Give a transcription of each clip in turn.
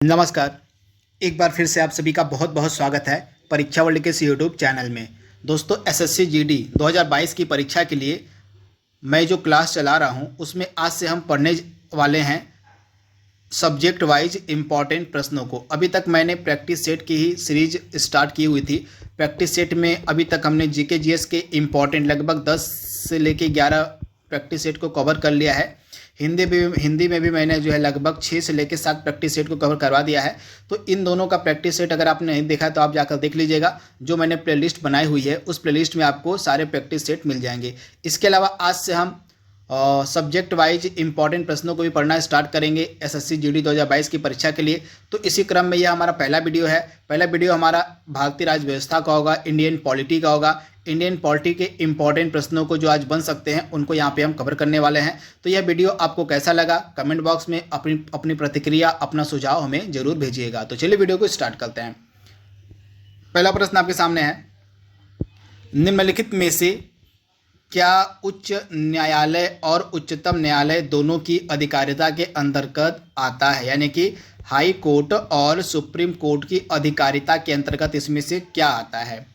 नमस्कार। एक बार फिर से आप सभी का बहुत बहुत स्वागत है परीक्षा वर्ल्ड के इस यूट्यूब चैनल में। दोस्तों, एसएससी जीडी 2022 की परीक्षा के लिए मैं जो क्लास चला रहा हूं उसमें आज से हम पढ़ने वाले हैं सब्जेक्ट वाइज इम्पॉर्टेंट प्रश्नों को। अभी तक मैंने प्रैक्टिस सेट की ही सीरीज स्टार्ट की हुई थी। प्रैक्टिस सेट में अभी तक हमने जीके जीएस के इम्पॉर्टेंट लगभग 10 से लेके 11 प्रैक्टिस सेट को कवर कर लिया है। हिंदी में भी मैंने जो है लगभग 6 से लेकर 7 प्रैक्टिस सेट को कवर करवा दिया है। तो इन दोनों का प्रैक्टिस सेट अगर आपने नहीं देखा तो आप जाकर देख लीजिएगा। जो मैंने प्लेलिस्ट बनाई हुई है उस प्लेलिस्ट में आपको सारे प्रैक्टिस सेट मिल जाएंगे। इसके अलावा आज से हम सब्जेक्ट वाइज इंपॉर्टेंट प्रश्नों को भी पढ़ना स्टार्ट करेंगे एसएससी जीडी 2022 की परीक्षा के लिए। तो इसी क्रम में यह हमारा पहला वीडियो है। पहला वीडियो हमारा भारतीय राज्य व्यवस्था का होगा, इंडियन पॉलिटी का होगा। इंडियन पॉलिटी के इंपॉर्टेंट प्रश्नों को जो आज बन सकते हैं उनको यहाँ पे हम कवर करने वाले हैं। तो यह वीडियो आपको कैसा लगा कमेंट बॉक्स में अपनी प्रतिक्रिया, अपना सुझाव हमें जरूर भेजिएगा। तो चलिए वीडियो को स्टार्ट करते हैं। पहला प्रश्न आपके सामने है, निम्नलिखित में से क्या उच्च न्यायालय और उच्चतम न्यायालय दोनों की अधिकारिता के अंतर्गत आता है? यानी कि हाई कोर्ट और सुप्रीम कोर्ट की अधिकारिता के अंतर्गत इसमें से क्या आता है?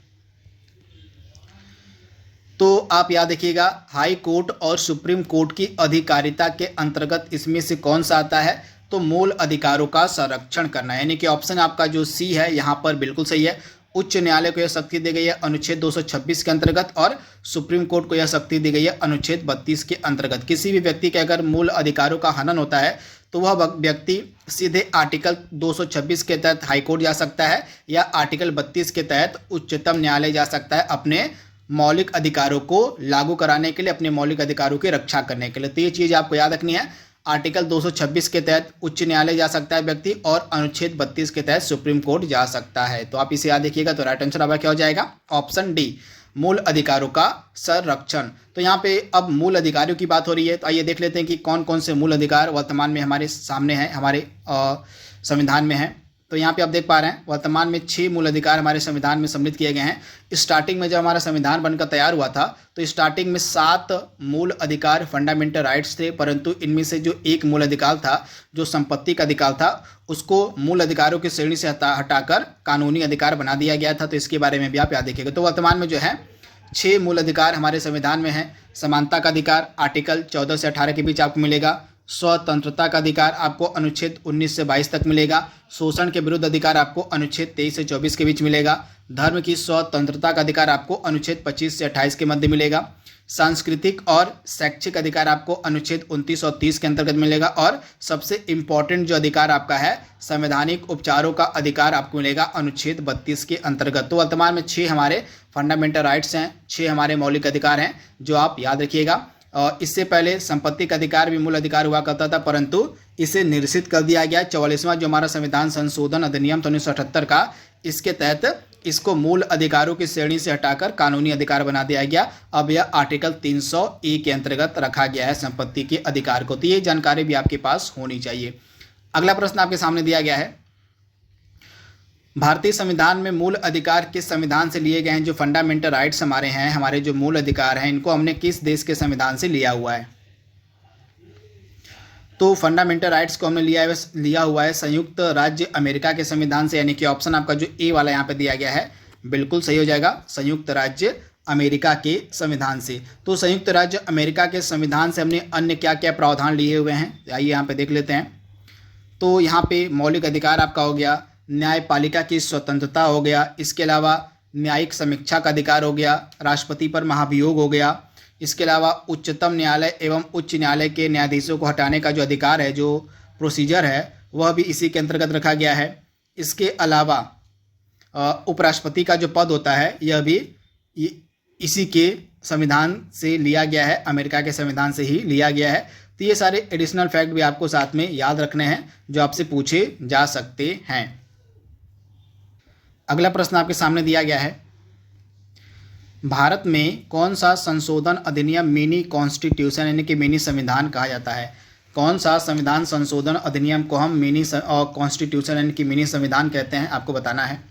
तो आप याद रखिएगा, हाई कोर्ट और सुप्रीम कोर्ट की अधिकारिता के अंतर्गत इसमें से कौन सा आता है? तो मूल अधिकारों का संरक्षण करना। यानी कि ऑप्शन आपका जो सी है यहाँ पर बिल्कुल सही है। उच्च न्यायालय को यह शक्ति दी गई है अनुच्छेद 226 के अंतर्गत और सुप्रीम कोर्ट को यह शक्ति दी गई है अनुच्छेद 32 के अंतर्गत। किसी भी व्यक्ति के अगर मूल अधिकारों का हनन होता है तो वह व्यक्ति सीधे आर्टिकल 226 के तहत हाईकोर्ट जा सकता है या आर्टिकल 32 के तहत उच्चतम न्यायालय जा सकता है अपने मौलिक अधिकारों को लागू कराने के लिए, अपने मौलिक अधिकारों की रक्षा करने के लिए। तो ये चीज़ आपको याद रखनी है। आर्टिकल 226 के तहत उच्च न्यायालय जा सकता है व्यक्ति और अनुच्छेद 32 के तहत सुप्रीम कोर्ट जा सकता है। तो आप इसे याद रखिएगा। तो राइट आंसर आपका क्या हो जाएगा? ऑप्शन डी, मूल अधिकारों का संरक्षण। तो यहाँ पे अब मूल अधिकारों की बात हो रही है, तो आइए देख लेते हैं कि कौन कौन से मूल अधिकार वर्तमान में हमारे सामने हैं, हमारे संविधान में हैं। तो यहाँ पे आप देख पा रहे हैं वर्तमान में 6 मूल अधिकार हमारे संविधान में सम्मिलित किए गए हैं। स्टार्टिंग में जब हमारा संविधान बनकर तैयार हुआ था तो स्टार्टिंग में 7 मूल अधिकार फंडामेंटल राइट्स थे, परंतु इनमें से जो एक मूल अधिकार था, जो संपत्ति का अधिकार था, उसको मूल अधिकारों की श्रेणी से हटाकर कानूनी अधिकार बना दिया गया था। तो इसके बारे में भी आप याद रखिएगा। तो वर्तमान में जो है 6 मूल अधिकार हमारे संविधान में है। समानता का अधिकार आर्टिकल 14 से 18 के बीच आपको मिलेगा। स्वतंत्रता का अधिकार आपको अनुच्छेद 19 से 22 तक मिलेगा। शोषण के विरुद्ध अधिकार आपको अनुच्छेद 23 से 24 के बीच मिलेगा। धर्म की स्वतंत्रता का अधिकार आपको अनुच्छेद 25 से 28 के मध्य मिलेगा। सांस्कृतिक और शैक्षिक अधिकार आपको अनुच्छेद 29 और 30 के अंतर्गत मिलेगा। और सबसे इम्पॉर्टेंट जो अधिकार आपका है, संवैधानिक उपचारों का अधिकार आपको मिलेगा अनुच्छेद 32 के अंतर्गत। तो वर्तमान में 6 हमारे फंडामेंटल राइट्स हैं, 6 हमारे मौलिक अधिकार हैं जो आप याद रखिएगा। और इससे पहले संपत्ति का अधिकार भी मूल अधिकार हुआ करता था, परंतु इसे निरसित कर दिया गया। 44वां जो हमारा संविधान संशोधन अधिनियम 1978 का, इसके तहत इसको मूल अधिकारों की श्रेणी से हटाकर कानूनी अधिकार बना दिया गया। अब यह आर्टिकल 300 के अंतर्गत रखा गया है संपत्ति के अधिकार को। तो ये जानकारी भी आपके पास होनी चाहिए। अगला प्रश्न आपके सामने दिया गया है, भारतीय संविधान में मूल अधिकार किस संविधान से लिए गए हैं? जो फंडामेंटल राइट्स हमारे हैं, हमारे जो मूल अधिकार हैं, इनको हमने किस देश के संविधान से लिया हुआ है? तो फंडामेंटल राइट्स को हमने लिया हुआ है संयुक्त राज्य अमेरिका के संविधान से। यानी कि ऑप्शन आपका जो ए वाला यहाँ पे दिया गया है बिल्कुल सही हो जाएगा, संयुक्त राज्य अमेरिका के संविधान से। तो संयुक्त राज्य अमेरिका के संविधान से हमने अन्य क्या क्या प्रावधान लिए हुए हैं, आइए यहाँ पे देख लेते हैं। तो यहाँ पे मौलिक अधिकार आपका हो गया, न्यायपालिका की स्वतंत्रता हो गया, इसके अलावा न्यायिक समीक्षा का अधिकार हो गया, राष्ट्रपति पर महाभियोग हो गया, इसके अलावा उच्चतम न्यायालय एवं उच्च न्यायालय के न्यायाधीशों को हटाने का जो अधिकार है, जो प्रोसीजर है, वह भी इसी के अंतर्गत रखा गया है। इसके अलावा उपराष्ट्रपति का जो पद होता है यह भी इसी के संविधान से लिया गया है, अमेरिका के संविधान से ही लिया गया है। तो ये सारे एडिशनल फैक्ट भी आपको साथ में याद रखने हैं जो आपसे पूछे जा सकते हैं। अगला प्रश्न आपके सामने दिया गया है, भारत में कौन सा संशोधन अधिनियम मिनी कॉन्स्टिट्यूशन यानी कि मिनी संविधान कहा जाता है? कौन सा संविधान संशोधन अधिनियम को हम मिनी कॉन्स्टिट्यूशन यानी कि मिनी संविधान कहते हैं, आपको बताना है।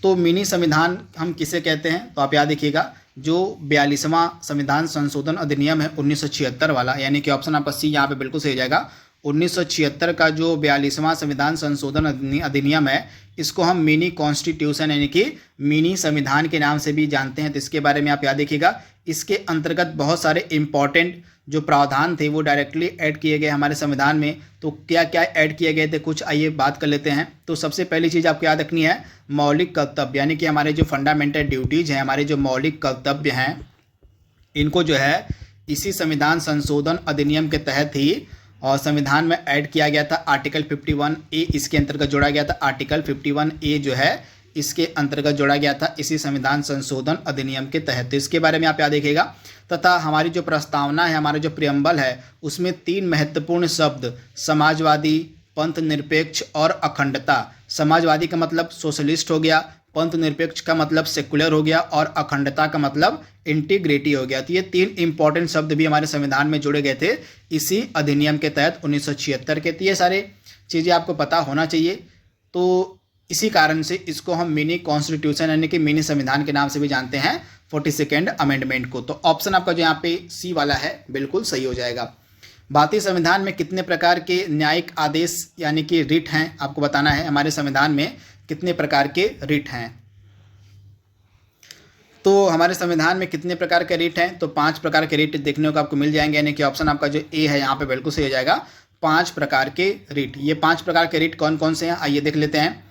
तो मिनी संविधान हम किसे कहते हैं? तो आप याद रखिएगा, जो 42वां संविधान संशोधन अधिनियम है 1976 वाला, यानी कि ऑप्शन आपका सी यहाँ पे बिल्कुल सही हो जाएगा। 1976 का जो 42वां संविधान संशोधन अधिनियम है, इसको हम मिनी कॉन्स्टिट्यूशन यानी कि मिनी संविधान के नाम से भी जानते हैं। तो इसके बारे में आप याद रखिएगा। इसके अंतर्गत बहुत सारे इम्पॉर्टेंट जो प्रावधान थे वो डायरेक्टली ऐड किए गए हमारे संविधान में। तो क्या क्या ऐड किए गए थे, कुछ आइए बात कर लेते हैं। तो सबसे पहली चीज़ आपको याद रखनी है मौलिक कर्तव्य, यानी कि हमारे जो फंडामेंटल ड्यूटीज़ हैं, हमारे जो मौलिक कर्तव्य हैं, इनको जो है इसी संविधान संशोधन अधिनियम के तहत ही और संविधान में ऐड किया गया था। आर्टिकल 51A इसके अंतर्गत जोड़ा गया था। आर्टिकल 51A जो है इसके अंतर्गत जोड़ा गया था इसी संविधान संशोधन अधिनियम के तहत। तो इसके बारे में आप याद रखिएगा। तथा हमारी जो प्रस्तावना है, हमारा जो प्रियम्बल है, उसमें 3 महत्वपूर्ण शब्द समाजवादी, पंथ निरपेक्ष और अखंडता। समाजवादी का मतलब सोशलिस्ट हो गया, पंथ निरपेक्ष का मतलब सेकुलर हो गया और अखंडता का मतलब इंटीग्रिटी हो गया। तो ये 3 इंपॉर्टेंट शब्द भी हमारे संविधान में जोड़े गए थे इसी अधिनियम के तहत 1976 के। तो ये सारे चीज़ें आपको पता होना चाहिए। तो इसी कारण से इसको हम मिनी कॉन्स्टिट्यूशन यानी कि मिनी संविधान के नाम से भी जानते हैं 42nd अमेंडमेंट को। तो ऑप्शन आपका जो यहाँ पे सी वाला है बिल्कुल सही हो जाएगा। भारतीय संविधान में कितने प्रकार के न्यायिक आदेश यानी कि रिट हैं, आपको बताना है हमारे संविधान में कितने प्रकार के रिट हैं। तो हमारे संविधान में कितने प्रकार के रिट हैं, तो 5 प्रकार के रिट देखने को आपको मिल जाएंगे, यानी कि ऑप्शन आपका जो ए है यहाँ पे बिल्कुल सही हो जाएगा। 5 प्रकार के रिट। ये 5 प्रकार के रिट कौन कौन से हैं आइए देख लेते हैं।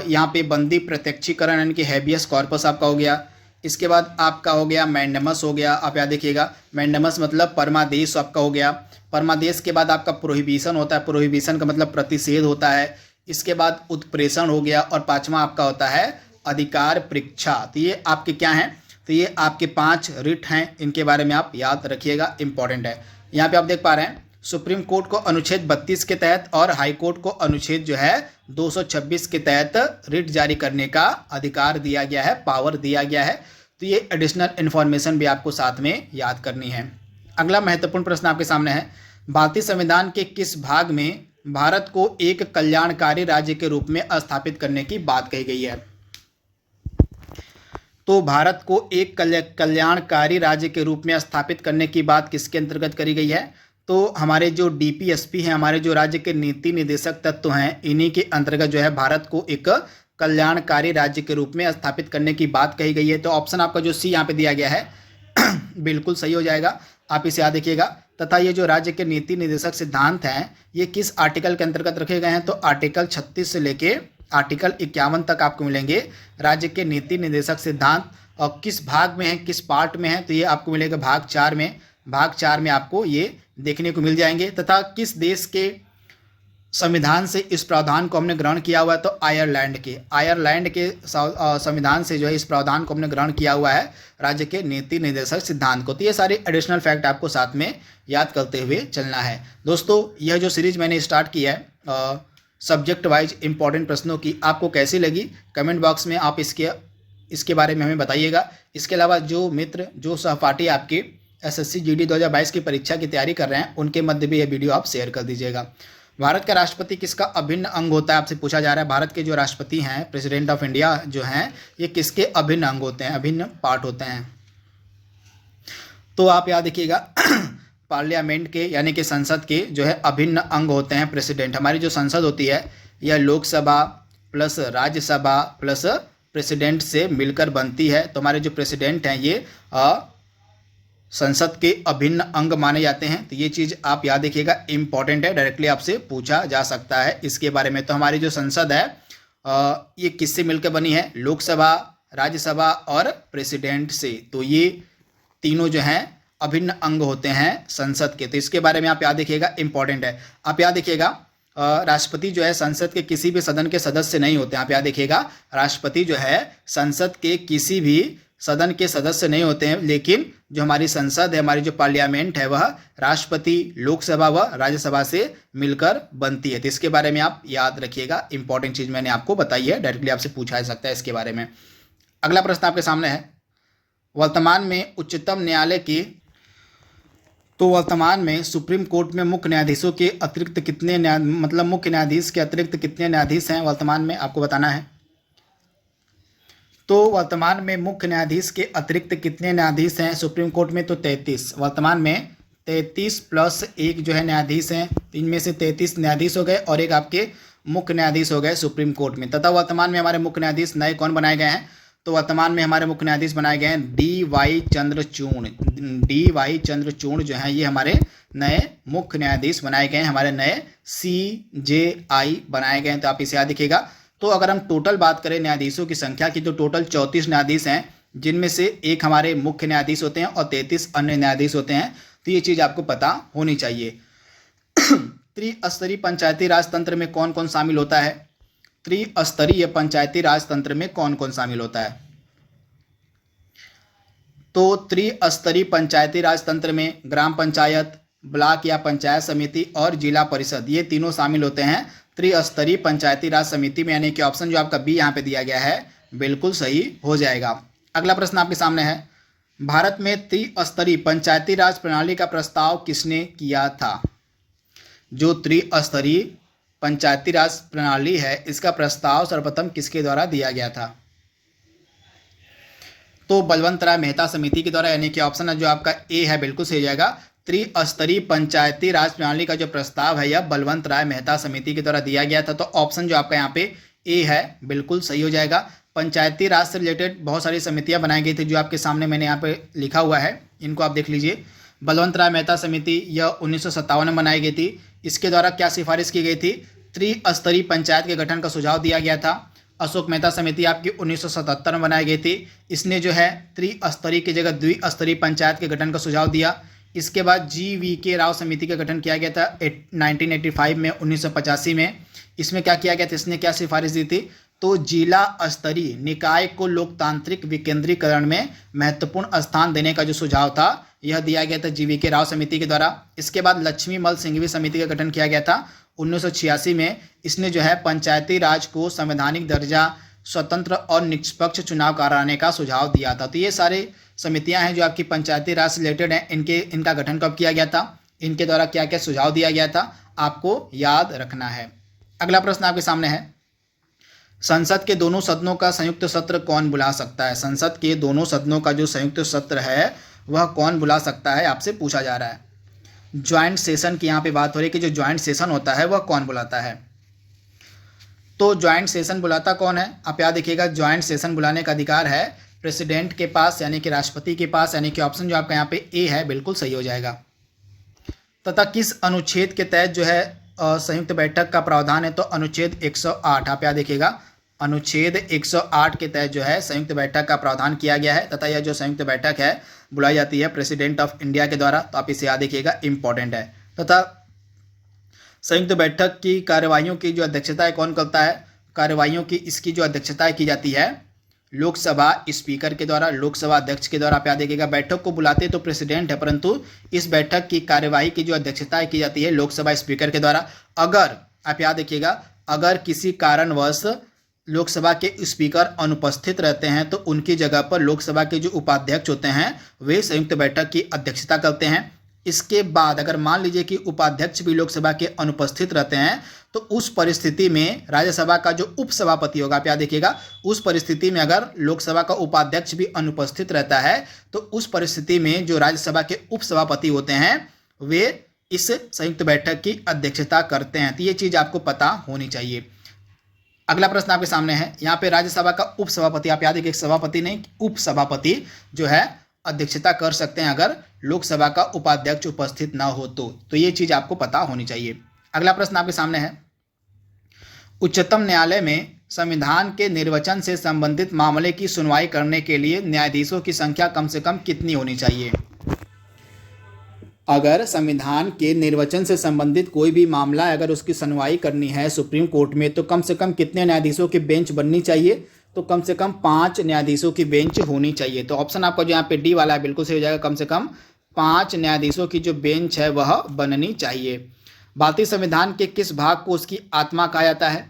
यहाँ पे बंदी प्रत्यक्षीकरण यानी कि हैबियस कॉर्पस आपका हो गया। इसके बाद आपका हो गया मैंडेमस हो गया, आप याद देखिएगा। मैंडेमस मतलब परमादेश आपका हो गया। परमादेश के बाद आपका प्रोहिबिशन होता है, प्रोहिबिशन का मतलब प्रतिषेध होता है। इसके बाद उत्प्रेषण हो गया और 5वां आपका होता है अधिकार परीक्षा। तो ये आपके क्या हैं, तो ये आपके 5 रिट हैं, इनके बारे में आप याद रखिएगा, इंपॉर्टेंट है। यहाँ पे आप देख पा रहे हैं सुप्रीम कोर्ट को अनुच्छेद 32 के तहत और हाई कोर्ट को अनुच्छेद जो है 226 के तहत रिट जारी करने का अधिकार दिया गया है, पावर दिया गया है। तो ये एडिशनल इन्फॉर्मेशन भी आपको साथ में याद करनी है। अगला महत्वपूर्ण प्रश्न आपके सामने है, भारतीय संविधान के किस भाग में भारत को एक कल्याणकारी राज्य के रूप में स्थापित करने की बात कही गई है। तो भारत को एक कल्याणकारी राज्य के रूप में स्थापित करने की बात किसके अंतर्गत करी गई है, तो हमारे जो डीपीएसपी हैं, हमारे जो राज्य के नीति निर्देशक तत्व हैं, इन्हीं के अंतर्गत जो है भारत को एक कल्याणकारी राज्य के रूप में स्थापित करने की बात कही गई है। तो ऑप्शन आपका जो सी यहाँ पे दिया गया है बिल्कुल सही हो जाएगा, आप इसे याद रखिएगा। तथा ये जो राज्य के नीति निर्देशक सिद्धांत हैं ये किस आर्टिकल के अंतर्गत रखे गए हैं, तो आर्टिकल 36 से लेके आर्टिकल 51 तक आपको मिलेंगे राज्य के नीति निर्देशक सिद्धांत। और किस भाग में है, किस पार्ट में है, तो ये आपको मिलेगा भाग 4 में। भाग 4 में आपको ये देखने को मिल जाएंगे। तथा किस देश के संविधान से इस प्रावधान को हमने ग्रहण किया हुआ है, तो आयरलैंड के संविधान से जो है इस प्रावधान को हमने ग्रहण किया हुआ है राज्य के नीति निर्देशक सिद्धांत को। तो ये सारे एडिशनल फैक्ट आपको साथ में याद करते हुए चलना है। दोस्तों यह जो सीरीज मैंने स्टार्ट किया है सब्जेक्ट वाइज इंपॉर्टेंट प्रश्नों की, आपको कैसी लगी कमेंट बॉक्स में आप इसके बारे में हमें बताइएगा। इसके अलावा जो मित्र, जो सहपाठी आपके एसएससी जीडी 2022 की परीक्षा की तैयारी कर रहे हैं उनके मध्य भी यह वीडियो आप शेयर कर दीजिएगा। भारत का राष्ट्रपति किसका अभिन्न अंग होता है, आपसे पूछा जा रहा है। भारत के जो राष्ट्रपति हैं, प्रेसिडेंट ऑफ इंडिया जो हैं, ये किसके अभिन्न अंग होते हैं, अभिन्न पार्ट होते हैं। तो आप याद रखिएगा पार्लियामेंट के यानी कि संसद के जो है अभिन्न अंग होते हैं प्रेसिडेंट। हमारी जो संसद होती है यह Lok Sabha plus Rajya Sabha plus president से मिलकर बनती है। तो हमारे जो प्रेसिडेंट हैं ये संसद के अभिन्न अंग माने जाते हैं। तो ये चीज़ आप याद रखिएगा, इंपॉर्टेंट है, डायरेक्टली आपसे पूछा जा सकता है इसके बारे में। तो हमारी जो संसद है ये किससे मिलकर बनी है, लोकसभा, राज्यसभा और प्रेसिडेंट से। तो ये तीनों जो हैं अभिन्न अंग होते हैं संसद के। तो इसके बारे में आप याद रखिएगा, इंपॉर्टेंट है। आप याद रखिएगा राष्ट्रपति जो है संसद के किसी भी सदन के सदस्य नहीं होते हैं। आप याद रखिएगा राष्ट्रपति जो है संसद के किसी भी सदन के सदस्य नहीं होते हैं, लेकिन जो हमारी संसद है, हमारी जो पार्लियामेंट है, वह राष्ट्रपति, लोकसभा व राज्यसभा से मिलकर बनती है। तो इसके बारे में आप याद रखिएगा, इंपॉर्टेंट चीज़ मैंने आपको बताई है, डायरेक्टली आपसे पूछा जा सकता है इसके बारे में। अगला प्रश्न आपके सामने है, वर्तमान में उच्चतम न्यायालय की वर्तमान में सुप्रीम कोर्ट में मुख्य न्यायाधीशों के अतिरिक्त कितने मुख्य न्यायाधीश के अतिरिक्त कितने न्यायाधीश हैं वर्तमान में, आपको बताना है। तो वर्तमान में मुख्य न्यायाधीश के अतिरिक्त कितने न्यायाधीश हैं सुप्रीम कोर्ट में, तो 33। वर्तमान में 33 प्लस 1 जो है न्यायाधीश हैं, इनमें से 33 न्यायाधीश हो गए और एक आपके मुख्य न्यायाधीश हो गए सुप्रीम कोर्ट में। तथा वर्तमान में हमारे मुख्य न्यायाधीश नए कौन बनाए गए हैं? तो वर्तमान में हमारे मुख्य न्यायाधीश बनाए गए हैं डी.वाई. चंद्रचूड़। डी.वाई. चंद्रचूड़ जो है ये हमारे नए मुख्य न्यायाधीश बनाए गए हैं, हमारे नए CJI बनाए गए हैं। तो आप इसे याद रखिएगा। तो अगर हम टोटल बात करें न्यायाधीशों की संख्या की, तो टोटल 34 न्यायाधीश हैं, जिनमें से एक हमारे मुख्य न्यायाधीश होते हैं और 33 अन्य न्यायाधीश होते हैं। तो ये चीज़ आपको पता होनी चाहिए। त्रिस्तरीय पंचायती राज तंत्र में कौन कौन शामिल होता है? त्रिस्तरीय पंचायती राज तंत्र में कौन कौन शामिल होता है? तो त्रिस्तरीय पंचायती राज तंत्र में ग्राम पंचायत, ब्लॉक या पंचायत समिति और जिला परिषद, ये तीनों शामिल होते हैं त्रिस्तरीय पंचायती राज समिति में, यानी कि ऑप्शन जो आपका बी यहाँ पे दिया गया है बिल्कुल सही हो जाएगा। अगला प्रश्न आपके सामने है, भारत में त्रिस्तरीय पंचायती राज प्रणाली का प्रस्ताव किसने किया था? जो त्रिस्तरीय पंचायती राज प्रणाली है, इसका प्रस्ताव सर्वप्रथम किसके द्वारा दिया गया था? तो बलवंत राय मेहता समिति के द्वारा, यानी कि ऑप्शन जो आपका ए है बिल्कुल सही हो जाएगा। त्रिस्तरीय पंचायती राज प्रणाली का जो प्रस्ताव है यह बलवंत राय मेहता समिति के द्वारा दिया गया था। तो ऑप्शन जो आपका यहाँ पे ए है बिल्कुल सही हो जाएगा। पंचायती राज से रिलेटेड बहुत सारी समितियां बनाई गई थी, जो आपके सामने मैंने यहाँ पे लिखा हुआ है, इनको आप देख लीजिए। बलवंत राय मेहता समिति यह 1957 में बनाई गई थी। इसके द्वारा क्या सिफारिश की गई थी? त्रिस्तरीय पंचायत के गठन का सुझाव दिया गया था। अशोक मेहता समिति आपकी 1977 में बनाई गई थी। इसने जो है त्रिस्तरीय की जगह द्विस्तरीय पंचायत के गठन का सुझाव दिया। इसके बाद GVK राव समिति का गठन किया गया था 1985 में, 1985 में। इसमें क्या किया गया था? इसने क्या सिफारिश दी थी? तो जिला स्तरीय निकाय को लोकतांत्रिक विकेंद्रीकरण में महत्वपूर्ण स्थान देने का जो सुझाव था यह दिया गया था GVK राव समिति के द्वारा। इसके बाद लक्ष्मी मल सिंघवी समिति का गठन किया गया था 1986 में। इसने जो है पंचायती राज को संवैधानिक दर्जा, स्वतंत्र और निष्पक्ष चुनाव कराने का सुझाव दिया था। तो ये सारे समितियां हैं जो आपकी पंचायती राज से रिलेटेड हैं। इनका गठन कब किया गया था? इनके द्वारा क्या क्या सुझाव दिया गया था, आपको याद रखना है। अगला प्रश्न आपके सामने है, संसद के दोनों सदनों का संयुक्त सत्र कौन बुला सकता है? संसद के दोनों सदनों का जो संयुक्त सत्र है वह कौन बुला सकता है, आपसे पूछा जा रहा है। ज्वाइंट सेशन की यहाँ पे बात हो रही है कि जो ज्वाइंट सेशन होता है वह कौन बुलाता है। तो ज्वाइंट सेशन बुलाता कौन है? आप याद रखिएगा, ज्वाइंट सेशन बुलाने का अधिकार है प्रेसिडेंट के पास, यानी कि राष्ट्रपति के पास, यानी कि ऑप्शन जो आपका यहाँ पे ए है बिल्कुल सही हो जाएगा। तथा किस अनुच्छेद के तहत जो है संयुक्त बैठक का प्रावधान है? तो अनुच्छेद 108, आप याद रखिएगा, अनुच्छेद 108 के तहत जो है संयुक्त बैठक का प्रावधान किया गया है। तथा यह जो संयुक्त बैठक है बुलाई जाती है प्रेसिडेंट ऑफ इंडिया के द्वारा। तो आप इसे याद रखिएगा, इंपॉर्टेंट है। तथा संयुक्त बैठक की कार्यवाहियों की जो अध्यक्षता है कौन करता है? कार्यवाहियों की इसकी जो अध्यक्षता की जाती है लोकसभा स्पीकर के द्वारा, लोकसभा अध्यक्ष के द्वारा। आप याद रखिएगा, बैठक को बुलाते तो प्रेसिडेंट है, परंतु इस बैठक की कार्यवाही की जो अध्यक्षता की जाती है लोकसभा स्पीकर के द्वारा। अगर आप याद रखिएगा, अगर किसी कारणवश लोकसभा के स्पीकर अनुपस्थित रहते हैं तो उनकी जगह पर लोकसभा के जो उपाध्यक्ष होते हैं वे संयुक्त बैठक की अध्यक्षता करते हैं। इसके बाद अगर मान लीजिए कि उपाध्यक्ष भी लोकसभा के अनुपस्थित रहते हैं तो उस परिस्थिति में राज्यसभा का जो उपसभापति होगा, आप याद देखिएगा, उस परिस्थिति में अगर लोकसभा का उपाध्यक्ष भी अनुपस्थित रहता है तो उस परिस्थिति में जो राज्यसभा के उपसभापति होते हैं वे इस संयुक्त बैठक की अध्यक्षता करते हैं। तो ये चीज़ आपको पता होनी चाहिए। अगला प्रश्न आपके सामने है, यहाँ पे राज्यसभा का उपसभापति, आप याद रखिए, सभापति नहीं, उपसभापति जो है अध्यक्षता कर सकते हैं अगर लोकसभा का उपाध्यक्ष उपस्थित ना हो तो ये चीज आपको पता होनी चाहिए। अगला प्रश्न आपके सामने है, उच्चतम न्यायालय में संविधान के निर्वचन से संबंधित मामले की सुनवाई करने के लिए न्यायाधीशों की संख्या कम से कम कितनी होनी चाहिए? अगर संविधान के निर्वचन से संबंधित कोई भी मामला अगर उसकी सुनवाई करनी है सुप्रीम कोर्ट में तो कम से कम कितने न्यायाधीशों की बेंच बननी चाहिए? तो कम से कम 5 न्यायाधीशों की बेंच होनी चाहिए। तो ऑप्शन आपका जो यहाँ पे डी वाला है बिल्कुल सही हो जाएगा, कम से कम 5 न्यायाधीशों की जो बेंच है वह बननी चाहिए। भारतीय संविधान के किस भाग को उसकी आत्मा कहा जाता है?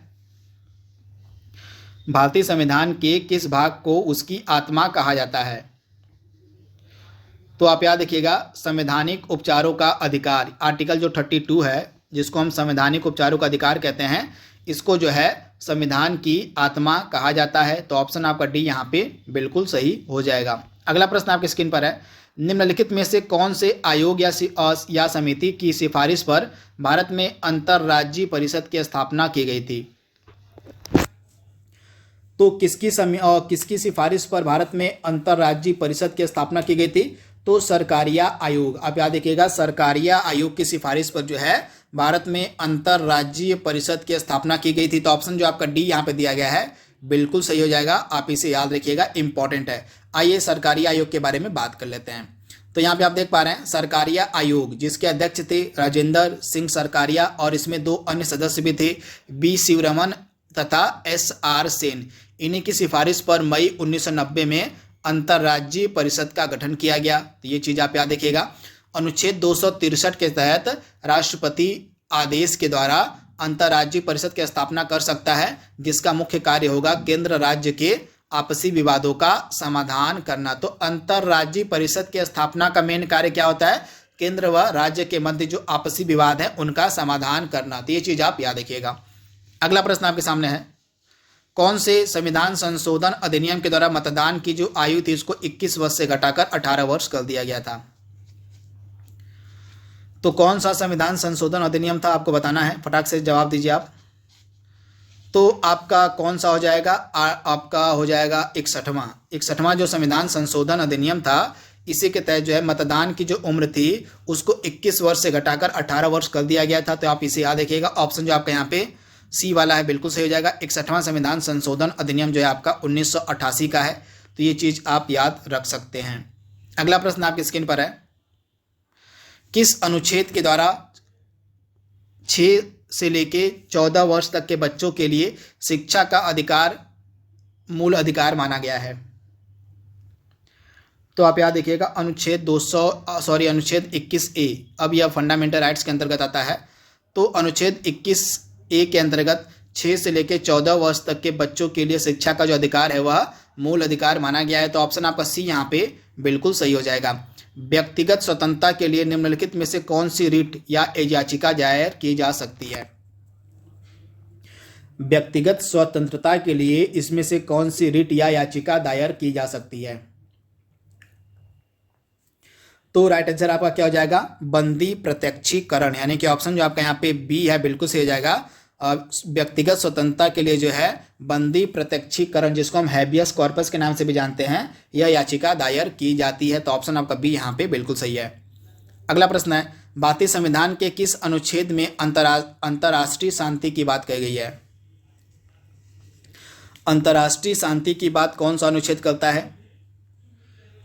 भारतीय संविधान के किस भाग को उसकी आत्मा कहा जाता है? तो आप याद रखिएगा, संवैधानिक उपचारों का अधिकार, आर्टिकल जो 32 है जिसको हम संवैधानिक उपचारों का अधिकार कहते हैं, इसको जो है संविधान की आत्मा कहा जाता है। तो ऑप्शन आपका डी यहाँ पे बिल्कुल सही हो जाएगा। अगला प्रश्न आपकी स्क्रीन पर है, निम्नलिखित में से कौन से आयोग या समिति की सिफारिश पर भारत में अंतर्राज्यीय परिषद की स्थापना की गई थी? तो किसकी सिफारिश पर भारत में अंतर्राज्यीय परिषद की स्थापना की गई थी? तो सरकारिया आयोग। आप याद रखिएगा, सरकारिया आयोग की सिफारिश पर जो है भारत में अंतर्राज्यीय परिषद की स्थापना की गई थी। तो ऑप्शन जो आपका डी यहाँ पे दिया गया है बिल्कुल सही हो जाएगा। आप इसे याद रखिएगा, इंपॉर्टेंट है। आइए सरकारिया आयोग के बारे में बात कर लेते हैं। तो यहाँ पे आप देख पा रहे हैं सरकारिया आयोग, जिसके अध्यक्ष थे राजेंद्र सिंह सरकारिया, और इसमें 2 अन्य सदस्य भी थे, बी शिवरमन तथा SR सेन। इन्हीं की सिफारिश पर मई 1990 में अंतर्राज्यीय परिषद का गठन किया गया। तो ये चीज आप याद रखिएगा। अनुच्छेद 263 के तहत राष्ट्रपति आदेश के द्वारा अंतर्राज्यीय परिषद की स्थापना कर सकता है, जिसका मुख्य कार्य होगा केंद्र राज्य के आपसी विवादों का समाधान करना। तो अंतर्राज्यीय परिषद की स्थापना का मेन कार्य क्या होता है? केंद्र व राज्य के मध्य जो आपसी विवाद है उनका समाधान करना। तो ये चीज आप याद रखिएगा। अगला प्रश्न आपके सामने है, कौन से संविधान संशोधन अधिनियम के द्वारा मतदान की जो आयु थी उसको 21 वर्ष से घटाकर 18 वर्ष कर दिया गया था? तो कौन सा संविधान संशोधन अधिनियम था आपको बताना है, फटाक से जवाब दीजिए आप। तो आपका कौन सा हो जाएगा? आपका हो जाएगा 61वां जो संविधान संशोधन अधिनियम था। इसी के तहत जो है मतदान की जो उम्र थी उसको 21 वर्ष से घटाकर 18 वर्ष कर दिया गया था। तो आप इसे याद रखिएगा। ऑप्शन जो आपका यहाँ पे सी वाला है बिल्कुल सही हो जाएगा। 61वां संविधान संशोधन अधिनियम जो है आपका 1988 का है। तो ये चीज आप याद रख सकते हैं। अगला प्रश्न आपकी स्क्रीन पर है, किस अनुच्छेद के द्वारा 6 से लेके 14 वर्ष तक के बच्चों के लिए शिक्षा का अधिकार मूल अधिकार माना गया है? तो आप याद रखिएगा अनुच्छेद 21A। अब यह फंडामेंटल राइट्स के अंतर्गत आता है। तो अनुच्छेद 21A के अंतर्गत 6 से लेकर 14 वर्ष तक के बच्चों के लिए शिक्षा का जो अधिकार है वह मूल अधिकार माना गया है। तो ऑप्शन आपका सी यहाँ पे बिल्कुल सही हो जाएगा। व्यक्तिगत स्वतंत्रता के लिए निम्नलिखित में से कौन सी रिट या याचिका दायर की जा सकती है? व्यक्तिगत स्वतंत्रता के लिए इसमें से कौन सी रिट या याचिका दायर की जा सकती है? तो राइट आंसर आपका क्या हो जाएगा? बंदी प्रत्यक्षीकरण, यानी कि ऑप्शन जो आपका यहाँ पे बी है बिल्कुल सही हो जाएगा। व्यक्तिगत स्वतंत्रता के लिए जो है बंदी प्रत्यक्षीकरण, जिसको हम हैबियस कॉर्पस के नाम से भी जानते हैं, यह याचिका दायर की जाती है। तो ऑप्शन आपका बी यहाँ पे बिल्कुल सही है। अगला प्रश्न है, भारतीय संविधान के किस अनुच्छेद में अंतर्राष्ट्रीय शांति की बात कही गई है? अंतर्राष्ट्रीय शांति की बात कौन सा अनुच्छेद करता है?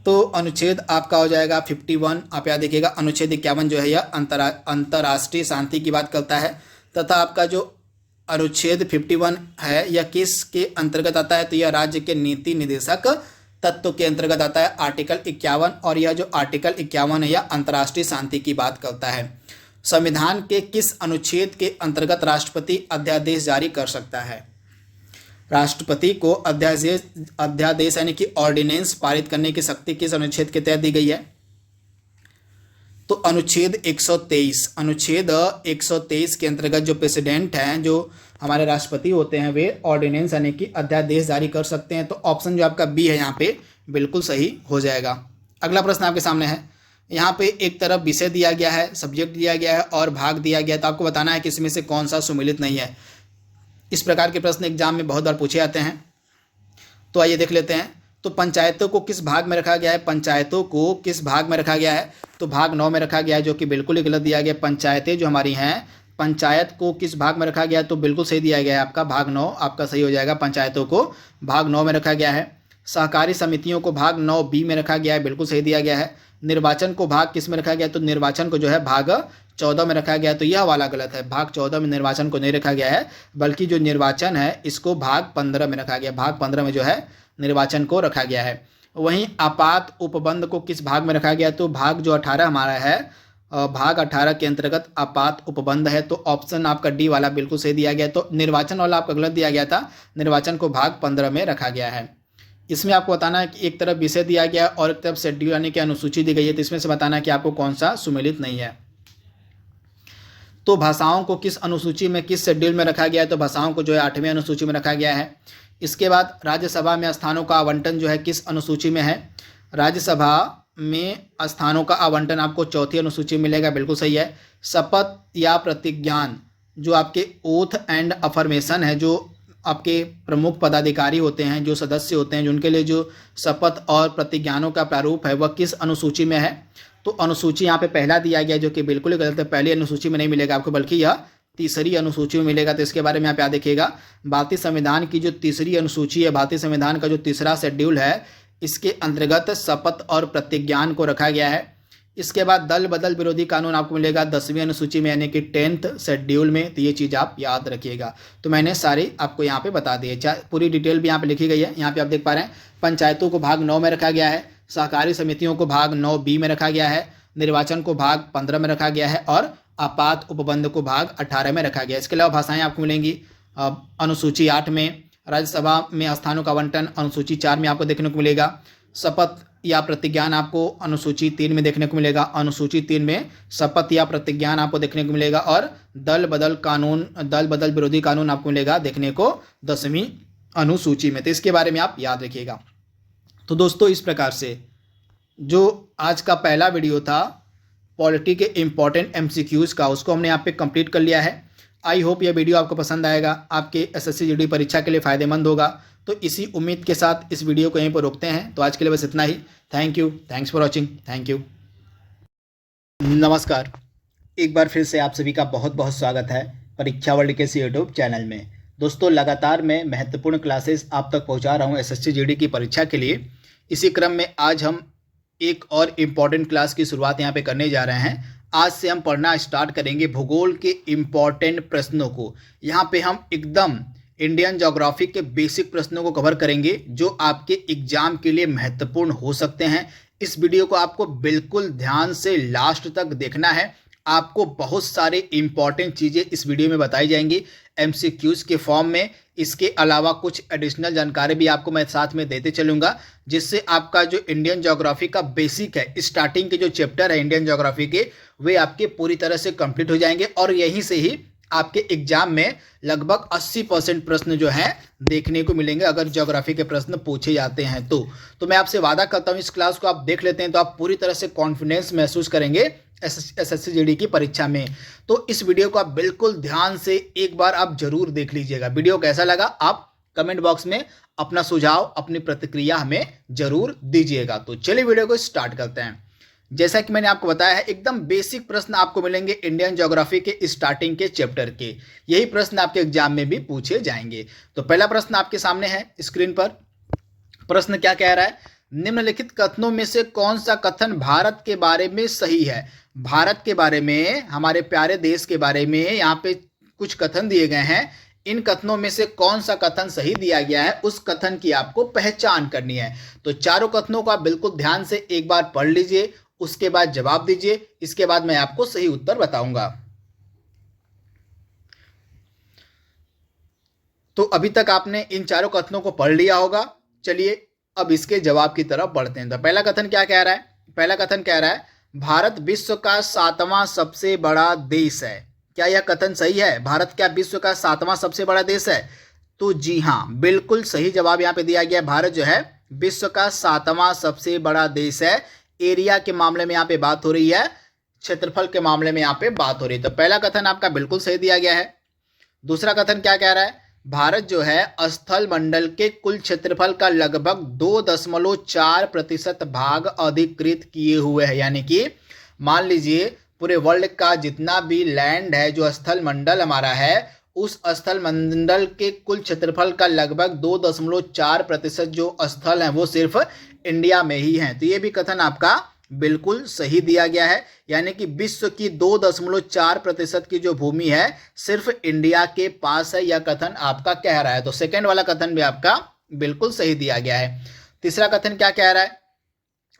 तो अनुच्छेद आपका हो जाएगा 51। आप याद देखिएगा अनुच्छेद 51 जो है यह अंतर्राष्ट्रीय शांति की बात करता है। तथा आपका जो अनुच्छेद 51 है यह किस के अंतर्गत आता है? तो यह राज्य के नीति निर्देशक तत्व के अंतर्गत आता है, आर्टिकल 51। और यह जो आर्टिकल 51 है यह अंतर्राष्ट्रीय शांति की बात करता है। संविधान के किस अनुच्छेद के अंतर्गत राष्ट्रपति अध्यादेश जारी कर सकता है? राष्ट्रपति को अध्यादेश यानी कि ऑर्डिनेंस पारित करने की शक्ति किस अनुच्छेद के तहत दी गई है? तो अनुच्छेद 123 के अंतर्गत जो प्रेसिडेंट हैं, जो हमारे राष्ट्रपति होते हैं, वे ऑर्डिनेंस यानी कि अध्यादेश जारी कर सकते हैं। तो ऑप्शन जो आपका बी है यहाँ पे बिल्कुल सही हो जाएगा। अगला प्रश्न आपके सामने है, यहाँ पे एक तरफ विषय दिया गया है, सब्जेक्ट दिया गया है और भाग दिया गया है। तो आपको बताना है कि इसमें से कौन सा सुमेलित नहीं है। इस प्रकार के प्रश्न एग्जाम में बहुत बार पूछे जाते हैं। तो आइए देख लेते हैं। तो पंचायतों को किस भाग में रखा गया है? पंचायतों को किस भाग में रखा गया है? तो भाग 9 में रखा गया है, जो कि बिल्कुल ही गलत दिया गया। पंचायतें जो हमारी हैं, पंचायत को किस भाग में रखा गया है? तो बिल्कुल सही दिया गया है आपका भाग 9, आपका सही हो जाएगा। पंचायतों को भाग 9 में रखा गया है। सहकारी समितियों को भाग 9B में रखा गया है, बिल्कुल सही दिया गया है। निर्वाचन को भाग किस में रखा गया है? तो निर्वाचन को जो है भाग 14 में रखा गया है। तो यह वाला गलत है, भाग 14 में निर्वाचन को नहीं रखा गया है, बल्कि जो निर्वाचन है इसको भाग 15 में रखा गया। भाग 15 में जो है निर्वाचन को रखा गया है। वहीं आपात उपबंध को किस भाग में रखा गया? तो भाग जो 18 हमारा है, भाग 18 के अंतर्गत आपात उपबंध है। तो ऑप्शन आपका डी वाला बिल्कुल सही दिया गया। तो निर्वाचन वाला आपका गलत दिया गया था, निर्वाचन को भाग 15 में रखा गया है। इसमें आपको बताना है कि एक तरफ विषय दिया गया और एक तरफ शेड्यूल यानी कि अनुसूची दी गई है। तो इसमें से बताना है कि आपको कौन सा सुमेलित नहीं है। तो भाषाओं को किस अनुसूची में, किस शेड्यूल में रखा गया है? तो भाषाओं को जो है 8वीं अनुसूची में रखा गया है। इसके बाद राज्यसभा में स्थानों का आवंटन जो है किस अनुसूची में है? राज्यसभा में स्थानों का आवंटन आपको चौथी अनुसूची में मिलेगा, बिल्कुल सही है। शपथ या प्रतिज्ञान जो आपके ओथ एंड अफर्मेशन है, जो आपके प्रमुख पदाधिकारी होते हैं, जो सदस्य होते हैं, जो उनके लिए जो शपथ और प्रतिज्ञानों का प्रारूप है वह किस अनुसूची में है? तो अनुसूची यहाँ पे पहला दिया गया, जो कि बिल्कुल ही गलत है। पहली अनुसूची में नहीं मिलेगा आपको, बल्कि यह तीसरी अनुसूची में मिलेगा। तो इसके बारे में आप याद देखिएगा, भारतीय संविधान की जो तीसरी अनुसूची है, भारतीय संविधान का जो तीसरा शेड्यूल है, इसके अंतर्गत शपथ और प्रतिज्ञान को रखा गया है। इसके बाद दल बदल विरोधी कानून आपको मिलेगा 10वीं अनुसूची में, यानी कि 10th शेड्यूल में। तो ये चीज़ आप याद रखिएगा। तो मैंने सारी आपको यहाँ पे बता दी है, पूरी डिटेल भी यहाँ पे लिखी गई है। यहाँ पे आप देख पा रहे हैं, पंचायतों को भाग 9 में रखा गया है, सहकारी समितियों को भाग 9B में रखा गया है, निर्वाचन को भाग 15 में रखा गया है और आपात उपबंध को भाग 18 में रखा गया है। इसके अलावा भाषाएं आपको मिलेंगी अनुसूची 8 में। राज्यसभा में स्थानों का आवंटन अनुसूची 4 में आपको देखने को मिलेगा। शपथ या प्रतिज्ञान आपको अनुसूची 3 में देखने को मिलेगा, अनुसूची 3 में शपथ या प्रतिज्ञान आपको देखने को मिलेगा। और दल बदल विरोधी कानून आपको मिलेगा देखने को 10वीं अनुसूची में। तो इसके बारे में आप याद रखिएगा। तो दोस्तों, इस प्रकार से जो आज का पहला वीडियो था पॉलिटी के इम्पॉर्टेंट MCQs का, उसको हमने यहाँ पे कंप्लीट कर लिया है। आई होप यह वीडियो आपको पसंद आएगा, आपके SSC GD परीक्षा के लिए फ़ायदेमंद होगा। तो इसी उम्मीद के साथ इस वीडियो को यहीं पर रोकते हैं। तो आज के लिए बस इतना ही। Thank you, thanks for watching, thank you. नमस्कार, एक बार फिर से आप सभी का बहुत बहुत स्वागत है परीक्षा वर्ल्ड के यूट्यूब चैनल में। दोस्तों, लगातार मैं महत्वपूर्ण क्लासेस आप तक पहुँचा रहा हूँ SSC GD की परीक्षा के लिए। इसी क्रम में आज हम एक और इम्पॉर्टेंट क्लास की शुरुआत यहाँ पे करने जा रहे हैं। आज से हम पढ़ना स्टार्ट करेंगे भूगोल के इम्पॉर्टेंट प्रश्नों को। यहाँ पे हम एकदम इंडियन ज्योग्राफी के बेसिक प्रश्नों को कवर करेंगे, जो आपके एग्जाम के लिए महत्वपूर्ण हो सकते हैं। इस वीडियो को आपको बिल्कुल ध्यान से लास्ट तक देखना है। आपको बहुत सारे इंपॉर्टेंट चीज़ें इस वीडियो में बताई जाएंगी MCQs के फॉर्म में। इसके अलावा कुछ एडिशनल जानकारी भी आपको मैं साथ में देते चलूँगा, जिससे आपका जो इंडियन ज्योग्राफी का बेसिक है, स्टार्टिंग के जो चैप्टर है इंडियन ज्योग्राफी के, वे आपके पूरी तरह से कंप्लीट हो जाएंगे। और यहीं से ही आपके एग्जाम में लगभग 80% प्रश्न जो हैं देखने को मिलेंगे, अगर ज्योग्राफी के प्रश्न पूछे जाते हैं तो मैं आपसे वादा करता हूँ, इस क्लास को आप देख लेते हैं तो आप पूरी तरह से कॉन्फिडेंस महसूस करेंगे SSC GD की परीक्षा में। तो इस वीडियो को आप बिल्कुल ध्यान से एक बार आप जरूर देख लीजिएगा। वीडियो कैसा लगा आप कमेंट बॉक्स में अपना सुझाव, अपनी प्रतिक्रिया हमें जरूर दीजिएगा। तो चलिए वीडियो को स्टार्ट करते हैं। जैसा कि मैंने आपको बताया है, एकदम बेसिक प्रश्न आपको मिलेंगे इंडियन ज्योग्राफी के स्टार्टिंग के चैप्टर के। यही प्रश्न आपके एग्जाम में भी पूछे जाएंगे। तो पहला प्रश्न आपके सामने है स्क्रीन पर। प्रश्न क्या कह रहा है? निम्नलिखित कथनों में से कौन सा कथन भारत के बारे में सही है? भारत के बारे में, हमारे प्यारे देश के बारे में यहाँ पे कुछ कथन दिए गए हैं। इन कथनों में से कौन सा कथन सही दिया गया है, उस कथन की आपको पहचान करनी है। तो चारों कथनों को आप बिल्कुल ध्यान से एक बार पढ़ लीजिए, उसके बाद जवाब दीजिए। इसके बाद मैं आपको सही उत्तर बताऊंगा। तो अभी तक आपने इन चारों कथनों को पढ़ लिया होगा। चलिए अब इसके जवाब की तरफ बढ़ते हैं। तो पहला कथन क्या कह रहा है? पहला कथन कह रहा है भारत विश्व का 7वां सबसे बड़ा देश है। क्या यह कथन सही है? भारत क्या विश्व का 7वां सबसे बड़ा देश है? तो जी हाँ, बिल्कुल सही जवाब यहाँ पे दिया गया। भारत जो है विश्व का 7वां सबसे बड़ा देश है। एरिया के मामले में यहाँ पे बात हो रही है, क्षेत्रफल के मामले में यहाँ पे बात हो रही है। तो पहला कथन आपका बिल्कुल सही दिया गया है। दूसरा कथन क्या कह रहा है? भारत जो है स्थल मंडल के कुल क्षेत्रफल का लगभग 2.4% भाग अधिकृत किए हुए है। यानी कि मान लीजिए पूरे वर्ल्ड का जितना भी लैंड है, जो स्थल मंडल हमारा है, उस स्थल मंडल के कुल क्षेत्रफल का लगभग 2.4% जो स्थल है वो सिर्फ इंडिया में ही है। तो ये भी कथन आपका बिल्कुल सही दिया गया है। यानी कि विश्व की 2.4% की जो भूमि है सिर्फ इंडिया के पास है, यह कथन आपका कह रहा है। तो सेकंड वाला कथन भी आपका बिल्कुल सही दिया गया है। तीसरा कथन क्या कह रहा है?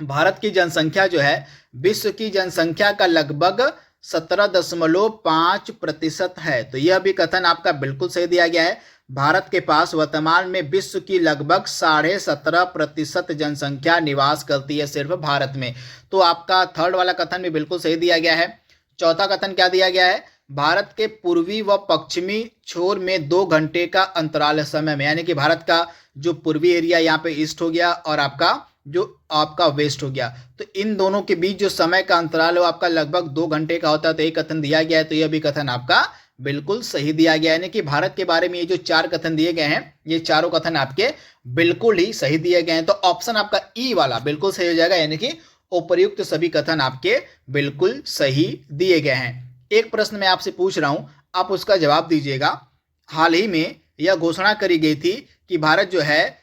भारत की जनसंख्या जो है विश्व की जनसंख्या का लगभग 17.5% है। तो यह भी कथन आपका बिल्कुल सही दिया गया है। भारत के पास वर्तमान में विश्व की लगभग 17.5% जनसंख्या निवास करती है सिर्फ भारत में। तो आपका थर्ड वाला कथन भी बिल्कुल सही दिया गया है। चौथा कथन क्या दिया गया है? भारत के पूर्वी व पश्चिमी छोर में 2 घंटे का अंतराल समय में, यानी कि भारत का जो पूर्वी एरिया यहाँ पे ईस्ट हो गया और आपका जो आपका वेस्ट हो गया। तो इन दोनों के बीच जो समय का अंतराल है वो आपका लगभग 2 घंटे का होता है। तो एक कथन दिया गया है, तो यह भी कथन आपका बिल्कुल सही दिया गया है। यानी कि भारत के बारे में ये जो 4 कथन दिए गए हैं, ये चारों कथन आपके बिल्कुल ही सही दिए गए हैं। तो ऑप्शन आपका ई वाला बिल्कुल सही हो जाएगा, यानी कि उपर्युक्त सभी कथन आपके बिल्कुल सही दिए गए हैं। एक प्रश्न मैं आपसे पूछ रहा हूं, आप उसका जवाब दीजिएगा। हाल ही में यह घोषणा करी गई थी कि भारत जो है